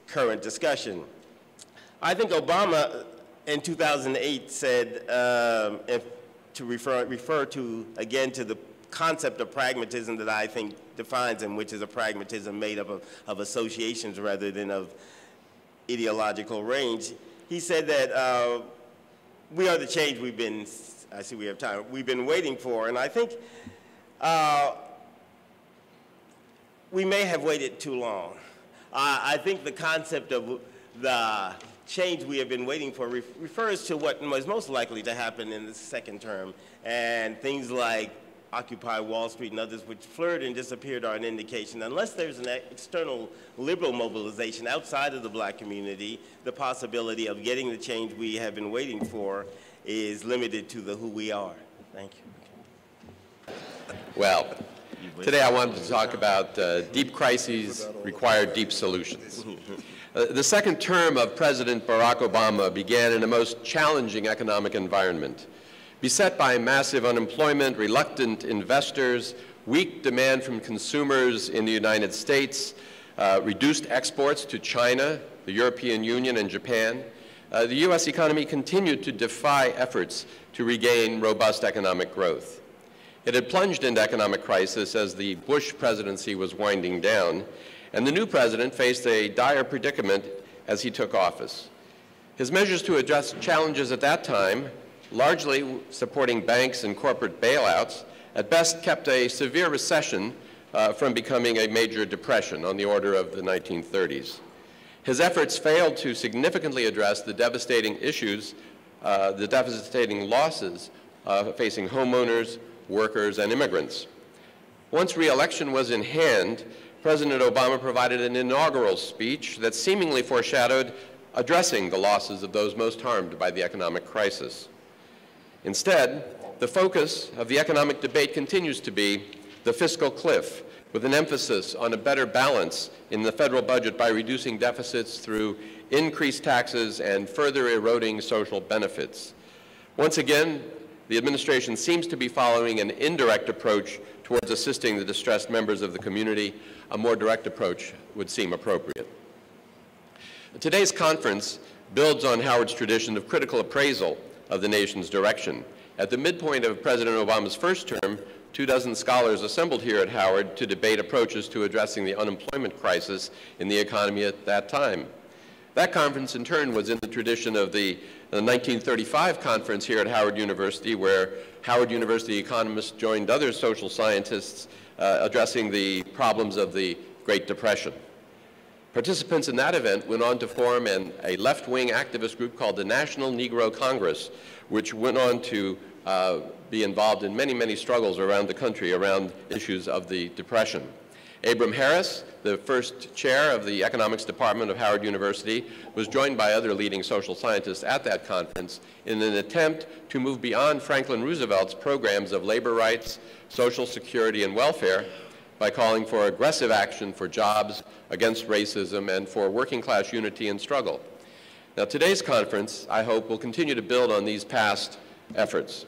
Speaker 4: current discussion. I think Obama in 2008 said, to refer to, again, to the concept of pragmatism that I think defines him, which is a pragmatism made up of associations rather than of ideological range. He said that we are the change we've been, I see we have time, we've been waiting for, and I think we may have waited too long. I think the concept of the change we have been waiting for refers to what was most likely to happen in the second term, and things like Occupy Wall Street and others which flirt and disappeared are an indication. Unless there's an external liberal mobilization outside of the black community, the possibility of getting the change we have been waiting for is limited to who we are. Thank you.
Speaker 5: Well, today I wanted to talk about deep crises require deep solutions. The second term of President Barack Obama began in a most challenging economic environment. Beset by massive unemployment, reluctant investors, weak demand from consumers in the United States, reduced exports to China, the European Union, and Japan, the U.S. economy continued to defy efforts to regain robust economic growth. It had plunged into economic crisis as the Bush presidency was winding down, and the new president faced a dire predicament as he took office. His measures to address challenges at that time, largely supporting banks and corporate bailouts, at best kept a severe recession from becoming a major depression on the order of the 1930s. His efforts failed to significantly address the devastating issues, the devastating losses facing homeowners, workers, and immigrants. Once re-election was in hand, President Obama provided an inaugural speech that seemingly foreshadowed addressing the losses of those most harmed by the economic crisis. Instead, the focus of the economic debate continues to be the fiscal cliff, with an emphasis on a better balance in the federal budget by reducing deficits through increased taxes and further eroding social benefits. Once again, the administration seems to be following an indirect approach towards assisting the distressed members of the community. A more direct approach would seem appropriate. Today's conference builds on Howard's tradition of critical appraisal of the nation's direction. At the midpoint of President Obama's first term, 24 scholars assembled here at Howard to debate approaches to addressing the unemployment crisis in the economy at that time. That conference, in turn, was in the tradition of the 1935 conference here at Howard University, where Howard University economists joined other social scientists addressing the problems of the Great Depression. Participants in that event went on to form a left-wing activist group called the National Negro Congress, which went on to be involved in many, many struggles around the country around issues of the Depression. Abram Harris, the first chair of the economics department of Howard University, was joined by other leading social scientists at that conference in an attempt to move beyond Franklin Roosevelt's programs of labor rights, social security, and welfare by calling for aggressive action for jobs, against racism, and for working class unity and struggle. Now, today's conference, I hope, will continue to build on these past efforts.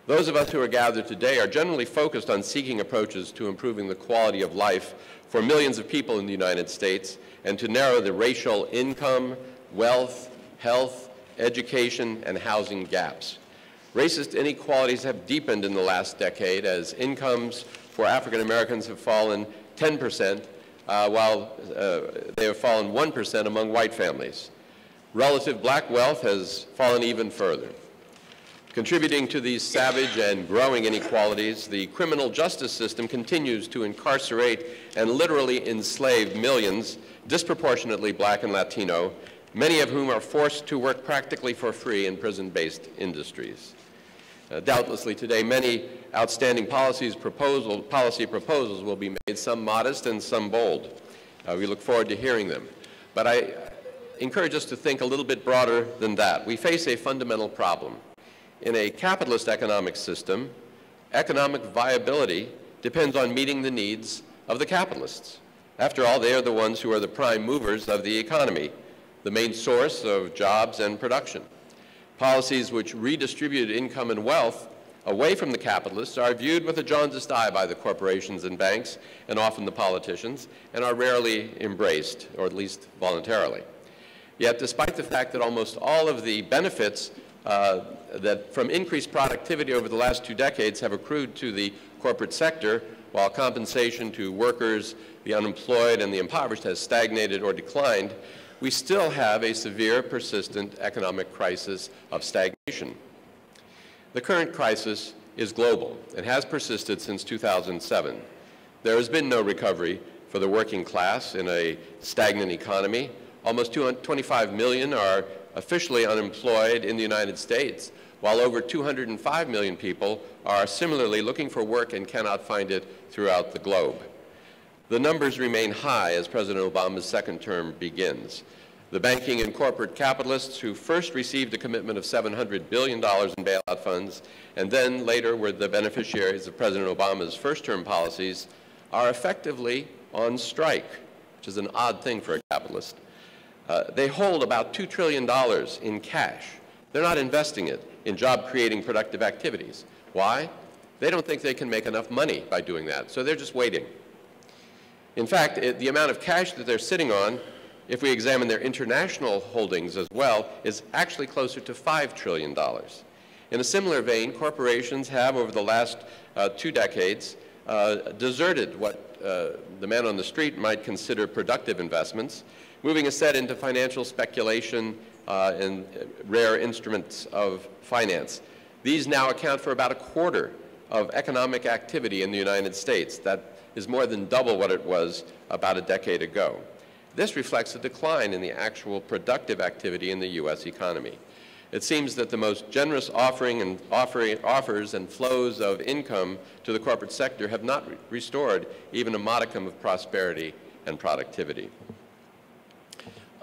Speaker 5: Those of us who are gathered today are generally focused on seeking approaches to improving the quality of life for millions of people in the United States and to narrow the racial income, wealth, health, education, and housing gaps. Racist inequalities have deepened in the last decade as incomes for African Americans have fallen 10%, while they have fallen 1% among white families. Relative black wealth has fallen even further. Contributing to these savage and growing inequalities, the criminal justice system continues to incarcerate and literally enslave millions, disproportionately black and Latino, many of whom are forced to work practically for free in prison-based industries. Doubtlessly today, many outstanding policy proposals will be made, some modest and some bold. We look forward to hearing them. But I encourage us to think a little bit broader than that. We face a fundamental problem. In a capitalist economic system, economic viability depends on meeting the needs of the capitalists. After all, they are the ones who are the prime movers of the economy, the main source of jobs and production. Policies which redistribute income and wealth away from the capitalists are viewed with a jaundiced eye by the corporations and banks, and often the politicians, and are rarely embraced, or at least voluntarily. Yet, despite the fact that almost all of the benefits that from increased productivity over the last 2 decades have accrued to the corporate sector, while compensation to workers, the unemployed, and the impoverished has stagnated or declined, we still have a severe, persistent economic crisis of stagnation. The current crisis is global and has persisted since 2007. There has been no recovery for the working class in a stagnant economy. Almost 25 million are officially unemployed in the United States, while over 205 million people are similarly looking for work and cannot find it throughout the globe. The numbers remain high as President Obama's second term begins. The banking and corporate capitalists who first received a commitment of $700 billion in bailout funds and then later were the beneficiaries of President Obama's first-term policies are effectively on strike, which is an odd thing for a capitalist. They hold about $2 trillion in cash. They're not investing it in job-creating productive activities. Why? They don't think they can make enough money by doing that, so they're just waiting. In fact, the amount of cash that they're sitting on, if we examine their international holdings as well, is actually closer to $5 trillion. In a similar vein, corporations have, over the last 2 decades, deserted what the man on the street might consider productive investments, moving instead into financial speculation and rare instruments of finance. These now account for about 1/4 of economic activity in the United States. That is more than double what it was about a decade ago. This reflects a decline in the actual productive activity in the U.S. economy. It seems that the most generous offers and flows of income to the corporate sector have not restored even a modicum of prosperity and productivity.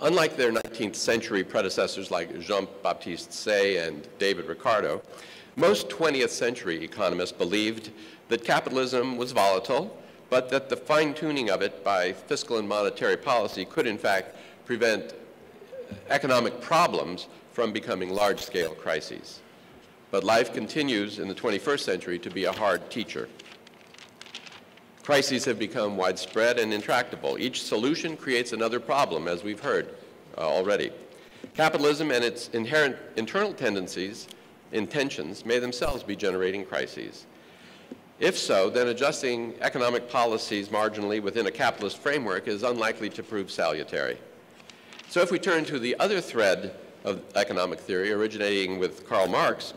Speaker 5: Unlike their 19th century predecessors like Jean-Baptiste Say and David Ricardo, Most 20th century economists believed that capitalism was volatile, but that the fine-tuning of it by fiscal and monetary policy could in fact prevent economic problems from becoming large-scale crises. But life continues in the 21st century to be a hard teacher. Crises have become widespread and intractable. Each solution creates another problem, as we've heard already. Capitalism and its inherent internal intentions may themselves be generating crises. If so, then adjusting economic policies marginally within a capitalist framework is unlikely to prove salutary. So if we turn to the other thread of economic theory originating with Karl Marx,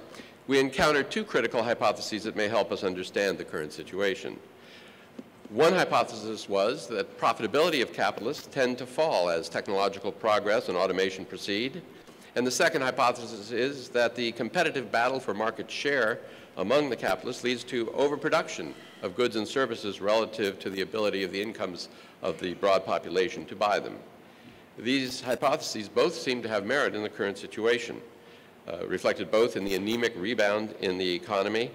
Speaker 5: we encounter two critical hypotheses that may help us understand the current situation. One hypothesis was that profitability of capitalists tend to fall as technological progress and automation proceed. And the second hypothesis is that the competitive battle for market share among the capitalists leads to overproduction of goods and services relative to the ability of the incomes of the broad population to buy them. These hypotheses both seem to have merit in the current situation, reflected both in the anemic rebound in the economy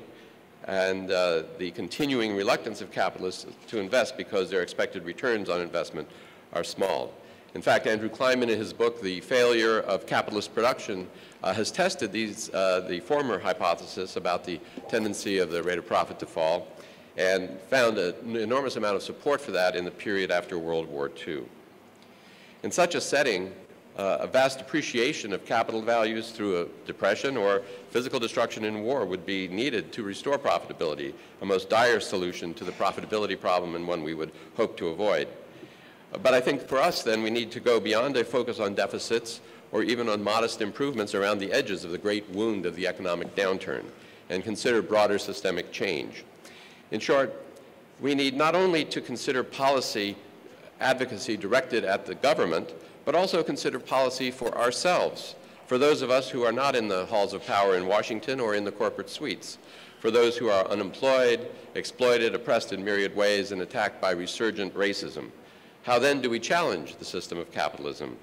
Speaker 5: and the continuing reluctance of capitalists to invest because their expected returns on investment are small. In fact, Andrew Kleinman, in his book, The Failure of Capitalist Production, has tested the former hypothesis about the tendency of the rate of profit to fall and found an enormous amount of support for that in the period after World War II. In such a setting, a vast appreciation of capital values through a depression or physical destruction in war would be needed to restore profitability, a most dire solution to the profitability problem and one we would hope to avoid. But I think for us, then, we need to go beyond a focus on deficits or even on modest improvements around the edges of the great wound of the economic downturn and consider broader systemic change. In short, we need not only to consider policy advocacy directed at the government, but also consider policy for ourselves, for those of us who are not in the halls of power in Washington or in the corporate suites, for those who are unemployed, exploited, oppressed in myriad ways, and attacked by resurgent racism. How then do we challenge the system of capitalism?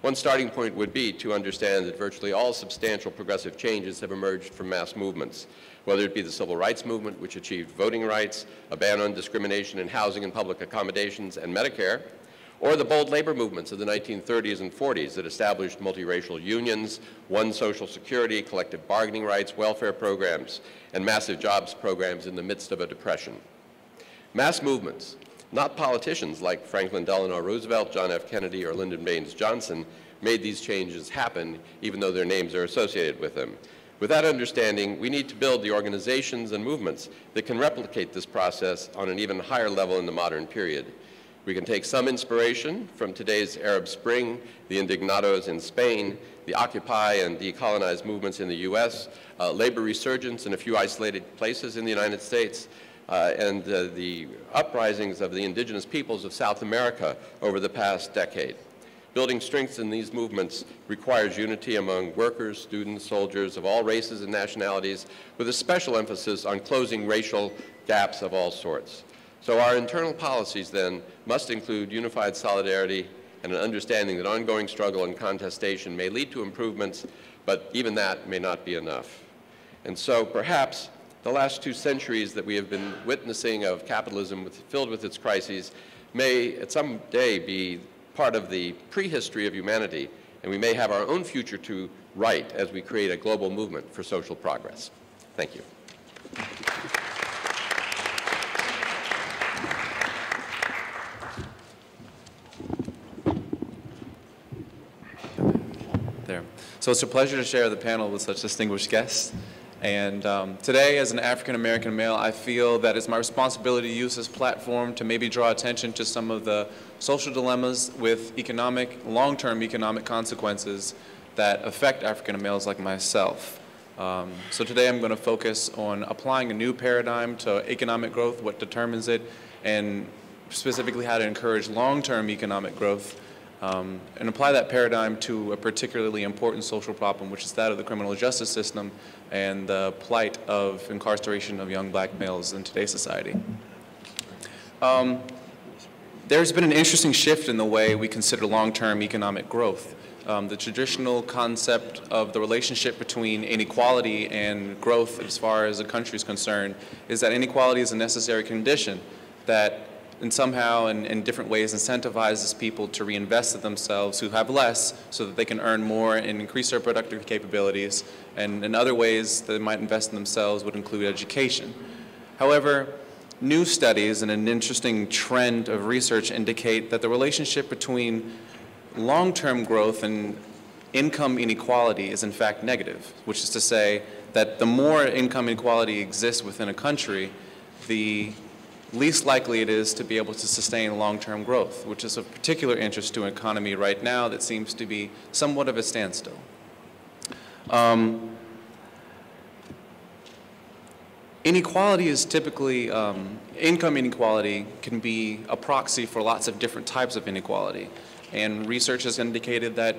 Speaker 5: One starting point would be to understand that virtually all substantial progressive changes have emerged from mass movements, whether it be the civil rights movement, which achieved voting rights, a ban on discrimination in housing and public accommodations, and Medicare, or the bold labor movements of the 1930s and 40s that established multiracial unions, won Social Security, collective bargaining rights, welfare programs, and massive jobs programs in the midst of a depression. Mass movements, not politicians like Franklin Delano Roosevelt, John F. Kennedy, or Lyndon Baines Johnson, made these changes happen, even though their names are associated with them. With that understanding, we need to build the organizations and movements that can replicate this process on an even higher level in the modern period. We can take some inspiration from today's Arab Spring, the Indignados in Spain, the Occupy and decolonize movements in the US, labor resurgence in a few isolated places in the United States, and the uprisings of the indigenous peoples of South America over the past decade. Building strength in these movements requires unity among workers, students, soldiers of all races and nationalities, with a special emphasis on closing racial gaps of all sorts. So our internal policies, then, must include unified solidarity and an understanding that ongoing struggle and contestation may lead to improvements, but even that may not be enough. And so perhaps the last 2 centuries that we have been witnessing of capitalism filled with its crises may at some day be part of the prehistory of humanity, and we may have our own future to write as we create a global movement for social progress. Thank you.
Speaker 6: There. So it's a pleasure to share the panel with such distinguished guests. And today, as an African-American male, I feel that it's my responsibility to use this platform to maybe draw attention to some of the social dilemmas with long-term economic consequences that affect African males like myself. So today I'm going to focus on applying a new paradigm to economic growth, what determines it, and specifically how to encourage long-term economic growth, and apply that paradigm to a particularly important social problem, which is that of the criminal justice system and the plight of incarceration of young black males in today's society. There's been an interesting shift in the way we consider long-term economic growth. The traditional concept of the relationship between inequality and growth as far as a country is concerned is that inequality is a necessary condition that somehow in different ways incentivizes people to reinvest in themselves who have less so that they can earn more and increase their productive capabilities. And in other ways that they might invest in themselves would include education. However, new studies and an interesting trend of research indicate that the relationship between long-term growth and income inequality is in fact negative, which is to say that the more income inequality exists within a country, the least likely it is to be able to sustain long-term growth, which is of particular interest to an economy right now that seems to be somewhat of a standstill. Inequality is typically, income inequality can be a proxy for lots of different types of inequality. And research has indicated that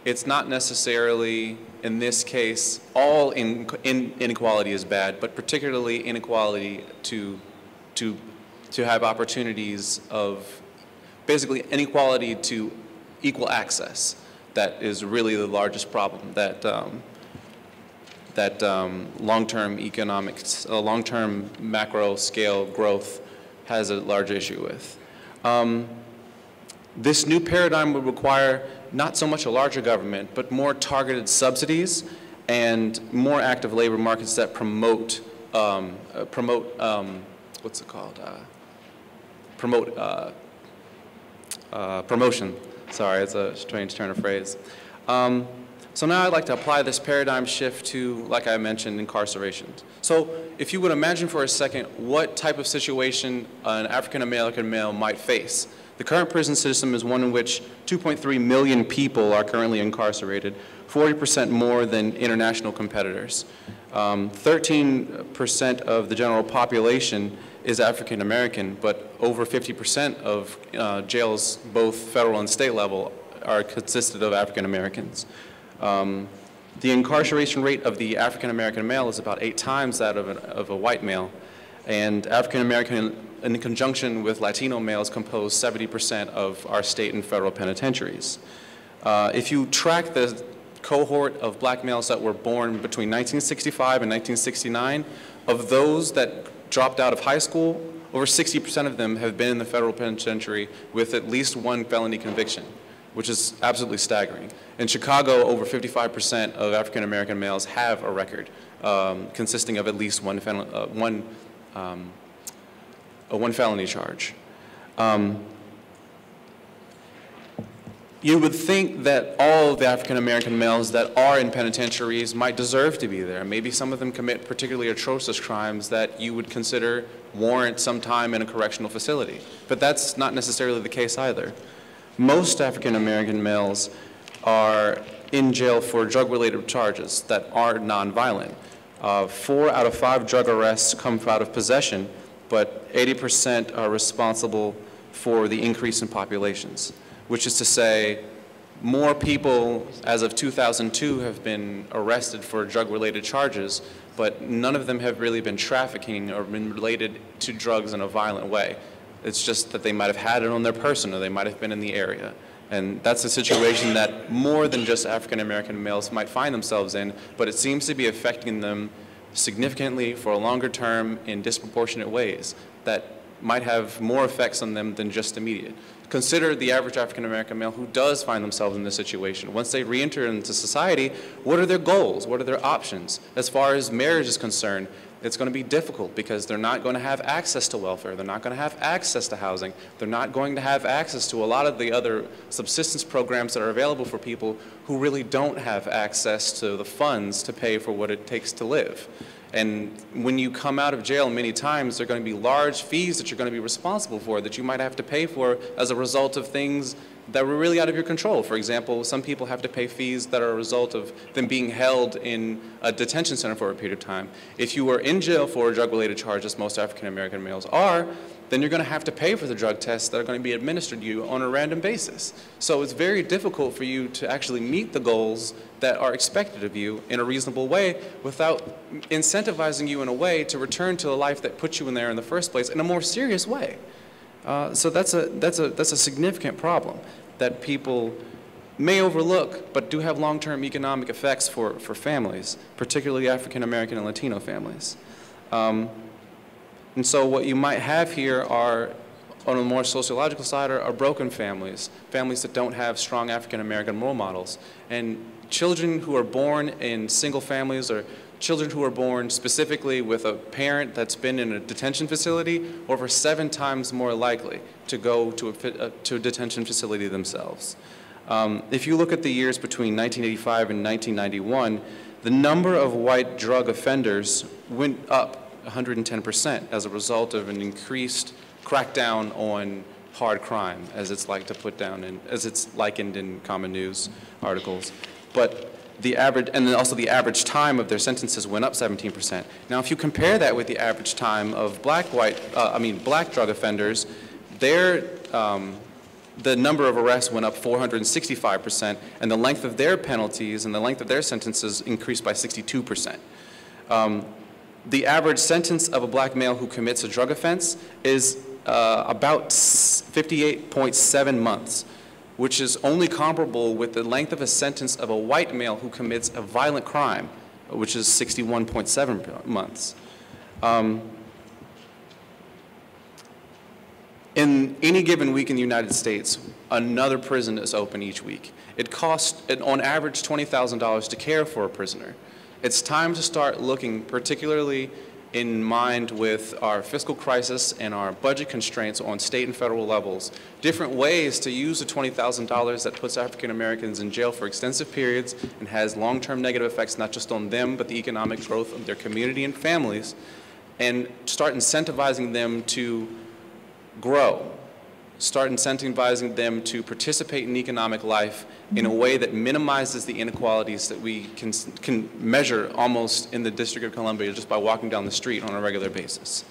Speaker 6: it's not necessarily, in this case, all inequality is bad, but particularly inequality to have opportunities of, basically inequality to equal access. That is really the largest problem that long-term economics, long-term macro scale growth has a large issue with. This new paradigm would require not so much a larger government, but more targeted subsidies and more active labor markets that promote, what's it called? Promotion. Sorry, it's a strange turn of phrase. So now I'd like to apply this paradigm shift to, like I mentioned, incarceration. So if you would imagine for a second what type of situation an African-American male might face. The current prison system is one in which 2.3 million people are currently incarcerated, 40% more than international competitors. 13% of the general population is African American, but over 50% of jails, both federal and state level, are consisted of African Americans. The incarceration rate of the African American male is about 8 times that of a white male, and African American in conjunction with Latino males compose 70% of our state and federal penitentiaries. If you track the cohort of black males that were born between 1965 and 1969, of those that dropped out of high school, over 60% of them have been in the federal penitentiary with at least one felony conviction, which is absolutely staggering. In Chicago, over 55% of African American males have a record consisting of at least one felony charge. You would think that all of the African American males that are in penitentiaries might deserve to be there. Maybe some of them commit particularly atrocious crimes that you would consider warrant some time in a correctional facility. But that's not necessarily the case either. Most African American males are in jail for drug-related charges that are nonviolent. 4 out of 5 drug arrests come out of possession, but 80% are responsible for the increase in populations, which is to say more people as of 2002 have been arrested for drug-related charges, but none of them have really been trafficking or been related to drugs in a violent way. It's just that they might have had it on their person or they might have been in the area. And that's a situation that more than just African American males might find themselves in, but it seems to be affecting them significantly for a longer term in disproportionate ways that might have more effects on them than just immediate. Consider the average African American male who does find themselves in this situation. Once they re-enter into society, what are their goals? What are their options? As far as marriage is concerned, it's going to be difficult because they're not going to have access to welfare. They're not going to have access to housing. They're not going to have access to a lot of the other subsistence programs that are available for people who really don't have access to the funds to pay for what it takes to live. And when you come out of jail, many times there are going to be large fees that you're going to be responsible for that you might have to pay for as a result of things that were really out of your control. For example, some people have to pay fees that are a result of them being held in a detention center for a period of time. If you were in jail for drug-related charges, most African American males are, then you're going to have to pay for the drug tests that are going to be administered to you on a random basis. So it's very difficult for you to actually meet the goals that are expected of you in a reasonable way without incentivizing you in a way to return to a life that put you in there in the first place in a more serious way. So that's a significant problem that people may overlook, but do have long-term economic effects for families, particularly African American and Latino families. And so what you might have here are, on a more sociological side, are broken families, families that don't have strong African American role models. And children who are born in single families, or children who are born specifically with a parent that's been in a detention facility, are over 7 times more likely to go to a detention facility themselves. If you look at the years between 1985 and 1991, the number of white drug offenders went up 110% as a result of an increased crackdown on hard crime, as it's likened in common news articles. But the average, and then also the average time of their sentences went up 17%. Now, if you compare that with the average time of black drug offenders, the number of arrests went up 465%, and the length of their penalties and the length of their sentences increased by 62%. The average sentence of a black male who commits a drug offense is about 58.7 months, which is only comparable with the length of a sentence of a white male who commits a violent crime, which is 61.7 months. In any given week in the United States, another prison is open each week. It costs, on average, $20,000 to care for a prisoner. It's time to start looking, particularly in mind with our fiscal crisis and our budget constraints on state and federal levels, different ways to use the $20,000 that puts African Americans in jail for extensive periods and has long-term negative effects not just on them, but the economic growth of their community and families, and start incentivizing them to grow. Start incentivizing them to participate in economic life in a way that minimizes the inequalities that we can measure almost in the District of Columbia just by walking down the street on a regular basis.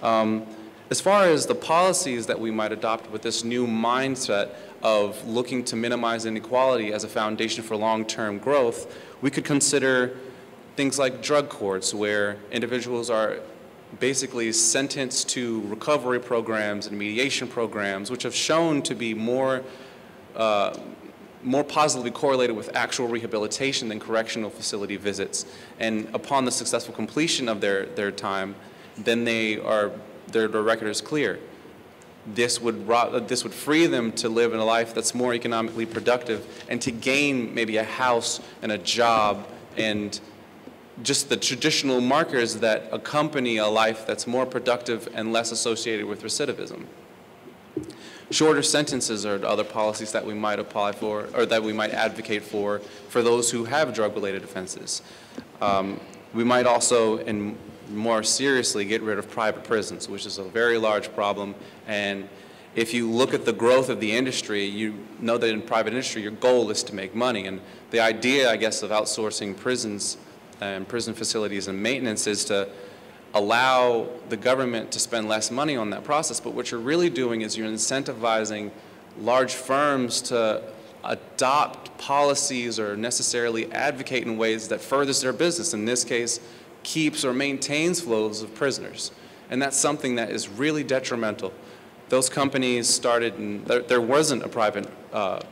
Speaker 6: As far as the policies that we might adopt with this new mindset of looking to minimize inequality as a foundation for long-term growth, we could consider things like drug courts, where individuals are basically sentenced to recovery programs and mediation programs, which have shown to be more positively correlated with actual rehabilitation than correctional facility visits. And upon the successful completion of their time, then their record is clear. This would free them to live in a life that's more economically productive and to gain maybe a house and a job and just the traditional markers that accompany a life that's more productive and less associated with recidivism. Shorter sentences are other policies that we might apply for, or that we might advocate for those who have drug-related offenses. We might also, and more seriously, get rid of private prisons, which is a very large problem. And if you look at the growth of the industry, you know that in private industry, your goal is to make money. And the idea, I guess, of outsourcing prisons and prison facilities and maintenance is to allow the government to spend less money on that process. But what you're really doing is you're incentivizing large firms to adopt policies or necessarily advocate in ways that furthers their business. In this case, keeps or maintains flows of prisoners. And that's something that is really detrimental. Those companies started, there wasn't a private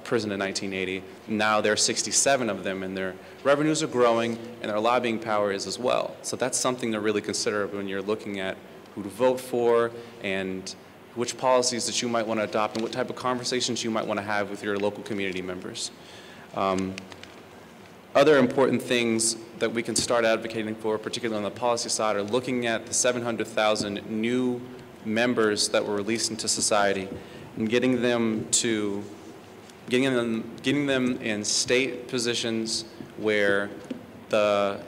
Speaker 6: prison in 1980. Now there are 67 of them, and their revenues are growing, and their lobbying power is as well. So that's something to really consider when you're looking at who to vote for and which policies that you might want to adopt and what type of conversations you might want to have with your local community members. Other important things that we can start advocating for, particularly on the policy side, are looking at the 700,000 new members that were released into society and getting them in state positions where the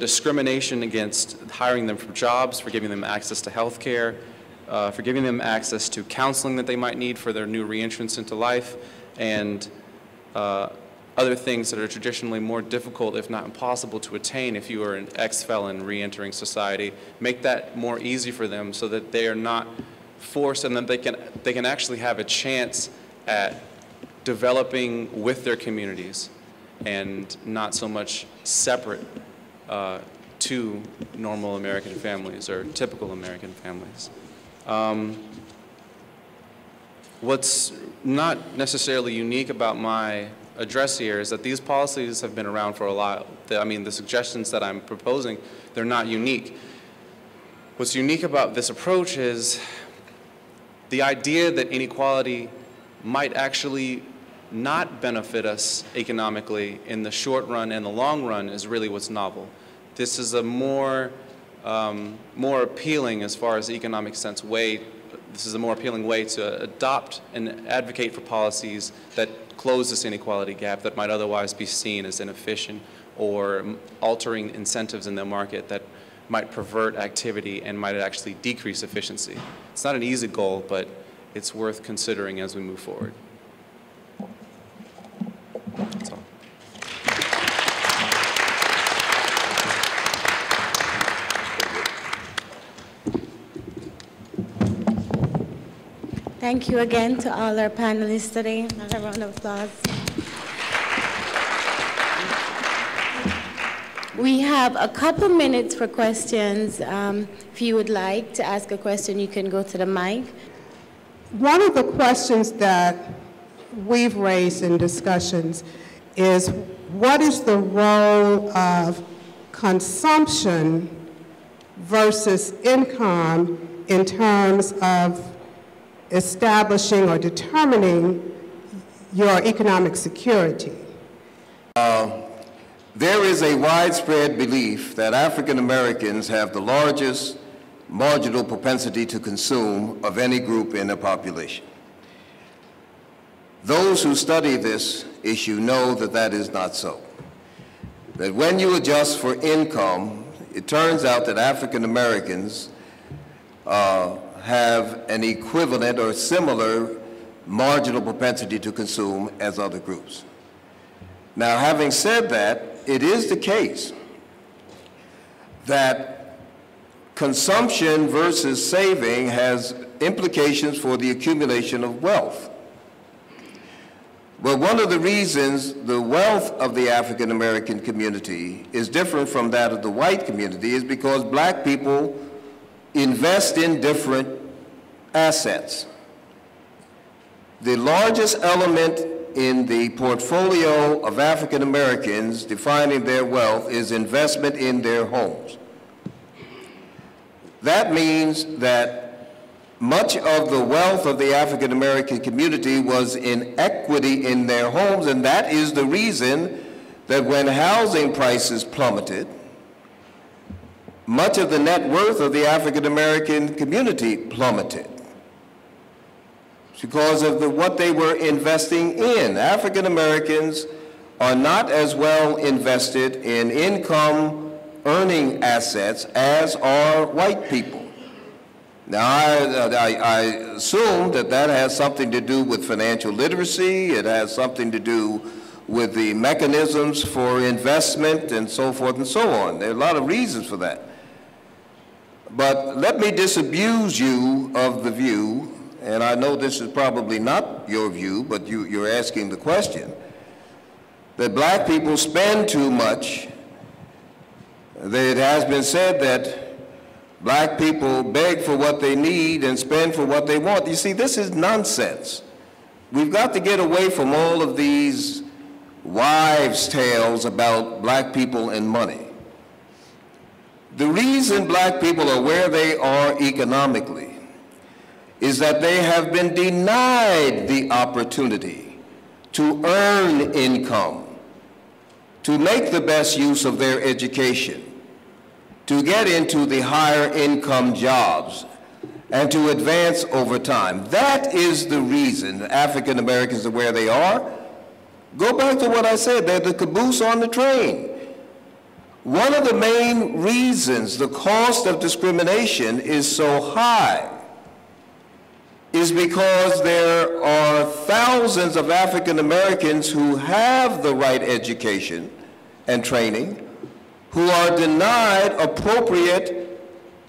Speaker 6: discrimination against hiring them for jobs, for giving them access to health care, for giving them access to counseling that they might need for their new reentrance into life, and other things that are traditionally more difficult, if not impossible, to attain if you are an ex-felon re-entering society. Make that more easy for them so that they are not forced, and that they can actually have a chance at developing with their communities and not so much separate to normal American families or typical American families. what's not necessarily unique about my address here is that these policies have been around for a while. The suggestions that I'm proposing, they're not unique. What's unique about this approach is the idea that inequality might actually not benefit us economically in the short run and the long run is really what's novel. This is a more appealing, as far as the economic sense, this is a more appealing way to adopt and advocate for policies that close this inequality gap that might otherwise be seen as inefficient or altering incentives in the market that might pervert activity and might actually decrease efficiency. It's not an easy goal, but it's worth considering as we move forward. That's all.
Speaker 1: Thank you again to all our panelists today. Another round of applause. We have a couple minutes for questions. If you would like to ask a question, you can go to the mic.
Speaker 7: One of the questions that we've raised in discussions is, what is the role of consumption versus income in terms of establishing or determining your economic security?
Speaker 3: There is a widespread belief that African Americans have the largest marginal propensity to consume of any group in the population. Those who study this issue know that that is not so. That when you adjust for income, it turns out that African Americans have an equivalent or similar marginal propensity to consume as other groups. Now, having said that, it is the case that consumption versus saving has implications for the accumulation of wealth. But one of the reasons the wealth of the African American community is different from that of the white community is because black people invest in different assets. The largest element in the portfolio of African Americans defining their wealth is investment in their homes. That means that much of the wealth of the African American community was in equity in their homes, and that is the reason that when housing prices plummeted, much of the net worth of the African American community plummeted because of what they were investing in. African Americans are not as well invested in income earning assets as are white people. Now, I assume that that has something to do with financial literacy. It has something to do with the mechanisms for investment and so forth and so on. There are a lot of reasons for that. But let me disabuse you of the view, and I know this is probably not your view, but you're asking the question, that black people spend too much. It has been said that black people beg for what they need and spend for what they want. You see, this is nonsense. We've got to get away from all of these wives' tales about black people and money. The reason black people are where they are economically is that they have been denied the opportunity to earn income, to make the best use of their education, to get into the higher income jobs, and to advance over time. That is the reason African Americans are where they are. Go back to what I said, they're the caboose on the train. One of the main reasons the cost of discrimination is so high is because there are thousands of African Americans who have the right education and training, who are denied appropriate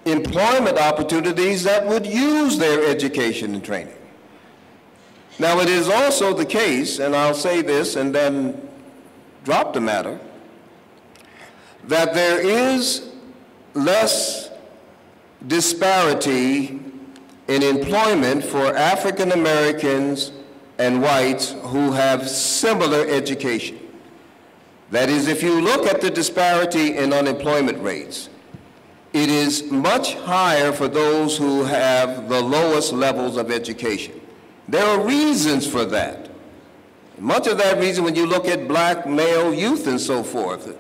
Speaker 3: employment opportunities that would use their education and training. Now, it is also the case, and I'll say this and then drop the matter, that there is less disparity in employment for African Americans and whites who have similar education. That is, if you look at the disparity in unemployment rates, it is much higher for those who have the lowest levels of education. There are reasons for that. Much of that reason, when you look at black male youth and so forth,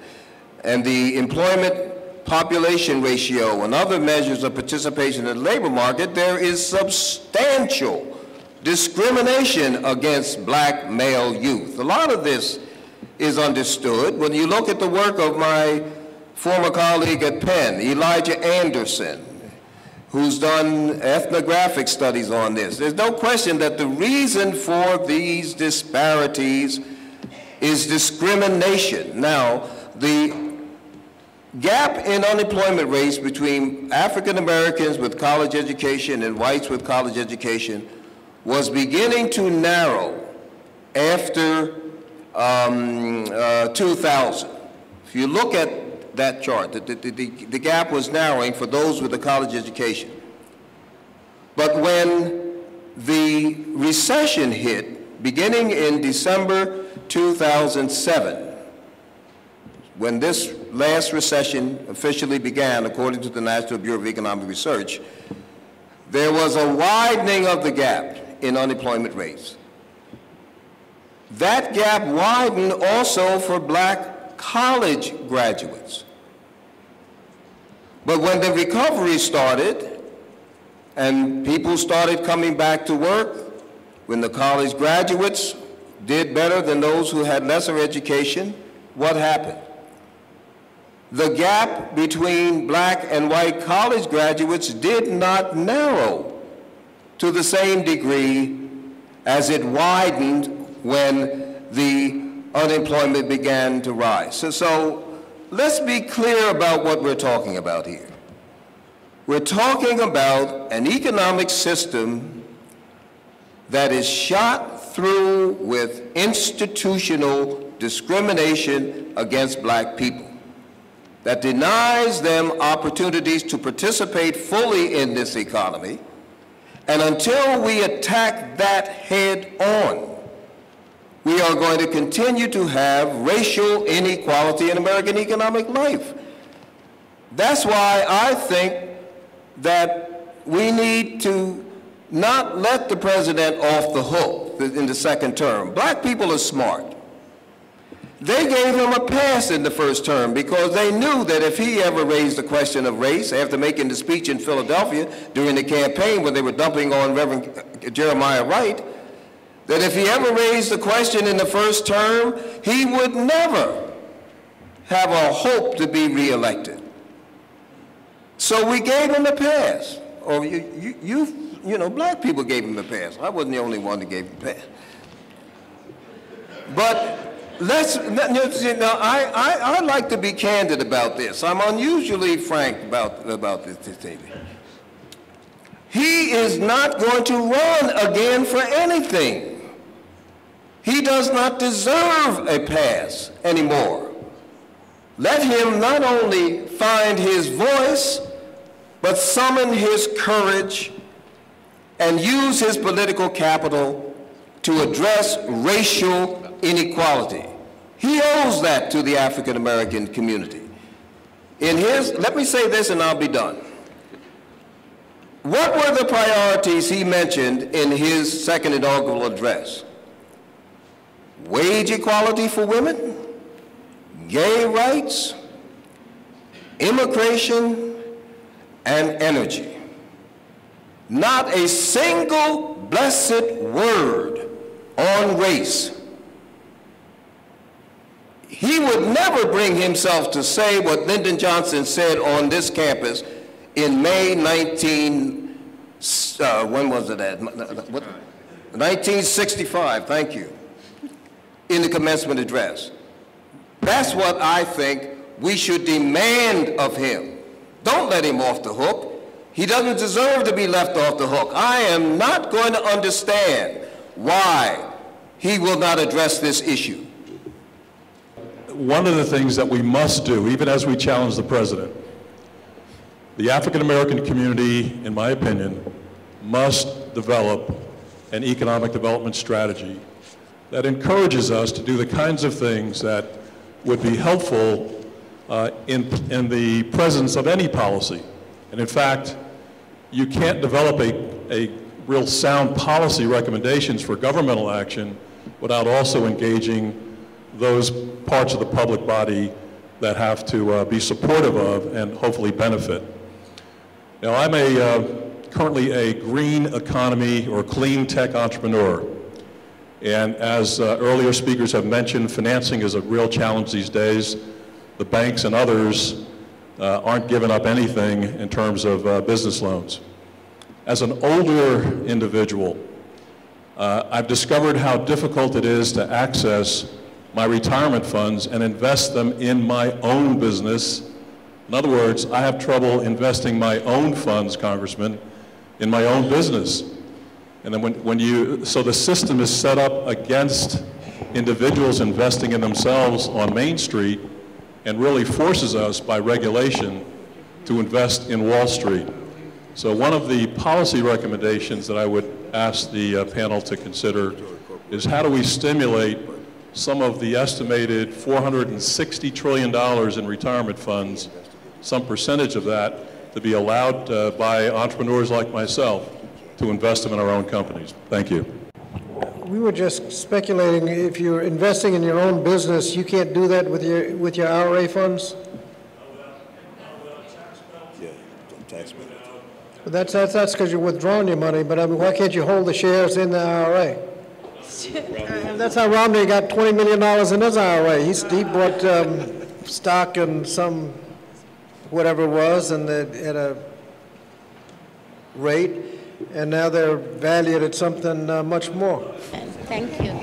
Speaker 3: and the employment population ratio and other measures of participation in the labor market, there is substantial discrimination against black male youth. A lot of this is understood. When you look at the work of my former colleague at Penn, Elijah Anderson, who's done ethnographic studies on this, there's no question that the reason for these disparities is discrimination. Now, the gap in unemployment rates between African Americans with college education and whites with college education was beginning to narrow after 2000. If you look at that chart, the gap was narrowing for those with a college education. But when the recession hit, beginning in December 2007, when this last recession officially began, according to the National Bureau of Economic Research, there was a widening of the gap in unemployment rates. That gap widened also for black college graduates. But when the recovery started and people started coming back to work, when the college graduates did better than those who had lesser education, what happened? The gap between black and white college graduates did not narrow to the same degree as it widened when the unemployment began to rise. So let's be clear about what we're talking about here. We're talking about an economic system that is shot through with institutional discrimination against black people, that denies them opportunities to participate fully in this economy. And until we attack that head on, we are going to continue to have racial inequality in American economic life. That's why I think that we need to not let the president off the hook in the second term. Black people are smart. They gave him a pass in the first term because they knew that if he ever raised the question of race after making the speech in Philadelphia during the campaign when they were dumping on Reverend Jeremiah Wright, that if he ever raised the question in the first term, he would never have a hope to be reelected. So we gave him a pass. Or you know, black people gave him a pass. I wasn't the only one that gave him a pass. But I like to be candid about this. I'm unusually frank about this thing. He is not going to run again for anything. He does not deserve a pass anymore. Let him not only find his voice, but summon his courage and use his political capital to address racial inequality. He owes that to the African American community. Let me say this and I'll be done. What were the priorities he mentioned in his second inaugural address? Wage equality for women, gay rights, immigration, and energy. Not a single blessed word on race. He would never bring himself to say what Lyndon Johnson said on this campus in May 1965, thank you, in the commencement address. That's what I think we should demand of him. Don't let him off the hook. He doesn't deserve to be left off the hook. I am not going to understand why he will not address this issue.
Speaker 8: One of the things that we must do, even as we challenge the president, the African American community, in my opinion, must develop an economic development strategy that encourages us to do the kinds of things that would be helpful in the presence of any policy. And in fact, you can't develop a real sound policy recommendations for governmental action without also engaging those parts of the public body that have to be supportive of and hopefully benefit. Now, I'm currently a green economy or clean tech entrepreneur. And as earlier speakers have mentioned, financing is a real challenge these days. The banks and others aren't giving up anything in terms of business loans. As an older individual, I've discovered how difficult it is to access my retirement funds and invest them in my own business. In other words, I have trouble investing my own funds, Congressman, in my own business. And then so the system is set up against individuals investing in themselves on Main Street and really forces us by regulation to invest in Wall Street. So one of the policy recommendations that I would ask the panel to consider is how do we stimulate some of the estimated $460 trillion in retirement funds, some percentage of that, to be allowed by entrepreneurs like myself to invest them in our own companies. Thank you.
Speaker 2: We were just speculating, if you're investing in your own business, you can't do that with your IRA funds?
Speaker 3: Yeah, tax benefit.
Speaker 2: But that's because you're withdrawing your money, but I mean, why can't you hold the shares in the IRA? That's how Romney got $20 million in his IRA. He bought stock in some, whatever it was, and at a rate, and now they're valued at something much more.
Speaker 1: Thank you.